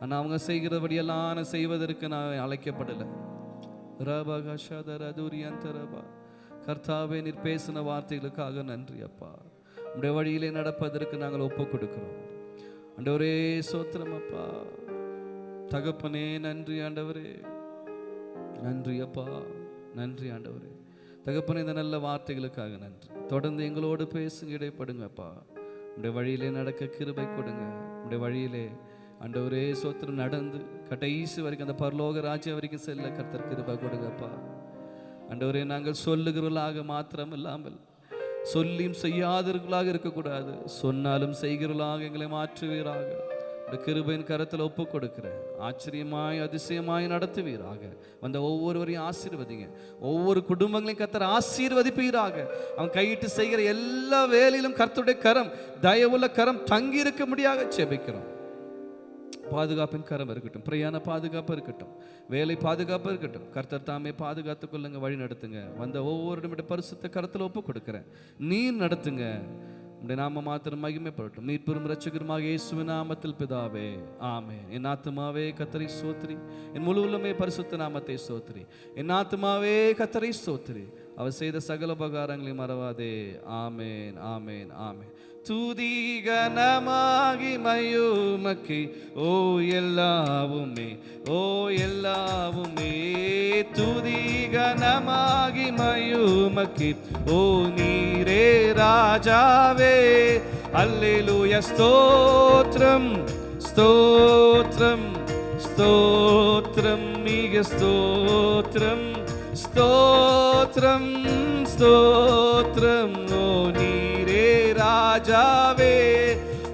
ஆனால் அவங்க செய்கிறபடியெல்லாம் நான் செய்வதற்கு நான் அழைக்கப்படலை. கர்த்தாவே, நீர் பேசின வார்த்தைகளுக்காக நன்றி அப்பா. உடைய வழியிலே நடப்பதற்கு நாங்கள் ஒப்பு கொடுக்கிறோம். ஆண்டவரே சோத்திரம் அப்பா. தகப்பனே நன்றி ஆண்டவரே, நன்றி அப்பா, நன்றி ஆண்டவரே. தகப்பனே, இந்த நல்ல வார்த்தைகளுக்காக நன்றி. தொடர்ந்து எங்களோடு பேசுங்க, இடைப்படுங்கப்பா. உடைய வழியிலே நடக்க கிருபை கொடுங்க. உடைய வழியிலே ஆண்டவரே சோத்திரம் நடந்து கடைசி வரைக்கும் அந்த பரலோக ராஜ்யம் வரைக்கும் செல்ல கர்த்தர் கிருபை கொடுங்கப்பா. ஆண்டவரே, நாங்கள் சொல்லுகிறவர்களாக மாத்திரம் இல்லாமல் சொல்லியும் செய்யாதவர்களாக இருக்கக்கூடாது. சொன்னாலும் செய்கிறவர்களாக எங்களை மாற்றுவீராக. கிருபையின் கரத்தில் ஒப்பு கொடுக்கிறேன். ஆச்சரியமாய் அதிசயமாய் நடத்துவீராக. வந்த ஒவ்வொருவரையும் ஆசீர்வதிங்க. ஒவ்வொரு குடும்பங்களையும் கர்த்தர் ஆசீர்வதிப்பீராக. அவன் கையிட்டு செய்கிற எல்லா வேலையிலும் கர்த்தருடைய கரம், தயவுள்ள கரம் தங்கி இருக்க முடியாத செபிக்கிறோம். பாதுகாப்பின் கரம் இருக்கட்டும், பிரயாண பாதுகாப்பு இருக்கட்டும், வேலை பாதுகாப்பு இருக்கட்டும். கர்த்தர் தாமே பாதுகாத்துக் கொள்ளுங்க, வழி நடத்துங்க. வந்த ஒவ்வொரு நிமிட பரிசுத்த கரத்தில் ஒப்பு கொடுக்கிறேன். நீர் நடத்துங்க. உடைய நாம மாத்திரம் மகிமைப்படட்டும். மீட்பெரும் இரட்சகருமாக இயேசுவின் நாமத்தில் பிதாவே, ஆமென். என் ஆத்துமாவே கர்த்தரை ஸ்தோத்திரி, என் முழு உள்ளமே பரிசுத்த நாமத்தை ஸ்தோத்திரி. என் ஆத்துமாவே கர்த்தரை ஸ்தோத்திரி, அவர் செய்த சகல உபகாரங்களை மறவாதே. ஆமென், ஆமென், ஆமென். துதி கனமாகி மகிமையுமக்கே ஓ எல்லாவுமே, ஓ எல்லாவுமே. துதி கனமாகி மகிமையுமக்கே ஓ நீரே ராஜாவே. அல்லேலூயா. ஸ்தோத்திரம், ஸ்தோத்திரம், ஸ்தோத்திரம், மிக ஸ்தோத்திரம், ஸ்தோத்திரம், ஸ்தோத்திரம். ஓ நீரே ராஜாவே.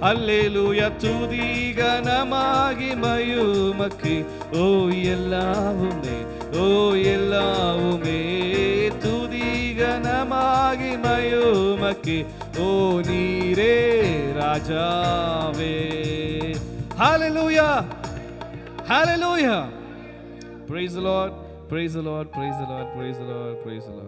அல்லேலூயா. துதி கனமாகி மகிமையுமக்கே ஓ எல்லாவுமே, ஓ எல்லாவுமே. துதி கனமாகி மகிமையுமக்கே ஓ நீரே ராஜாவே. ஹல்லேலூயா, ஹல்லேலூயா. Praise the Lord, praise the Lord, praise the Lord, praise the Lord, praise the Lord.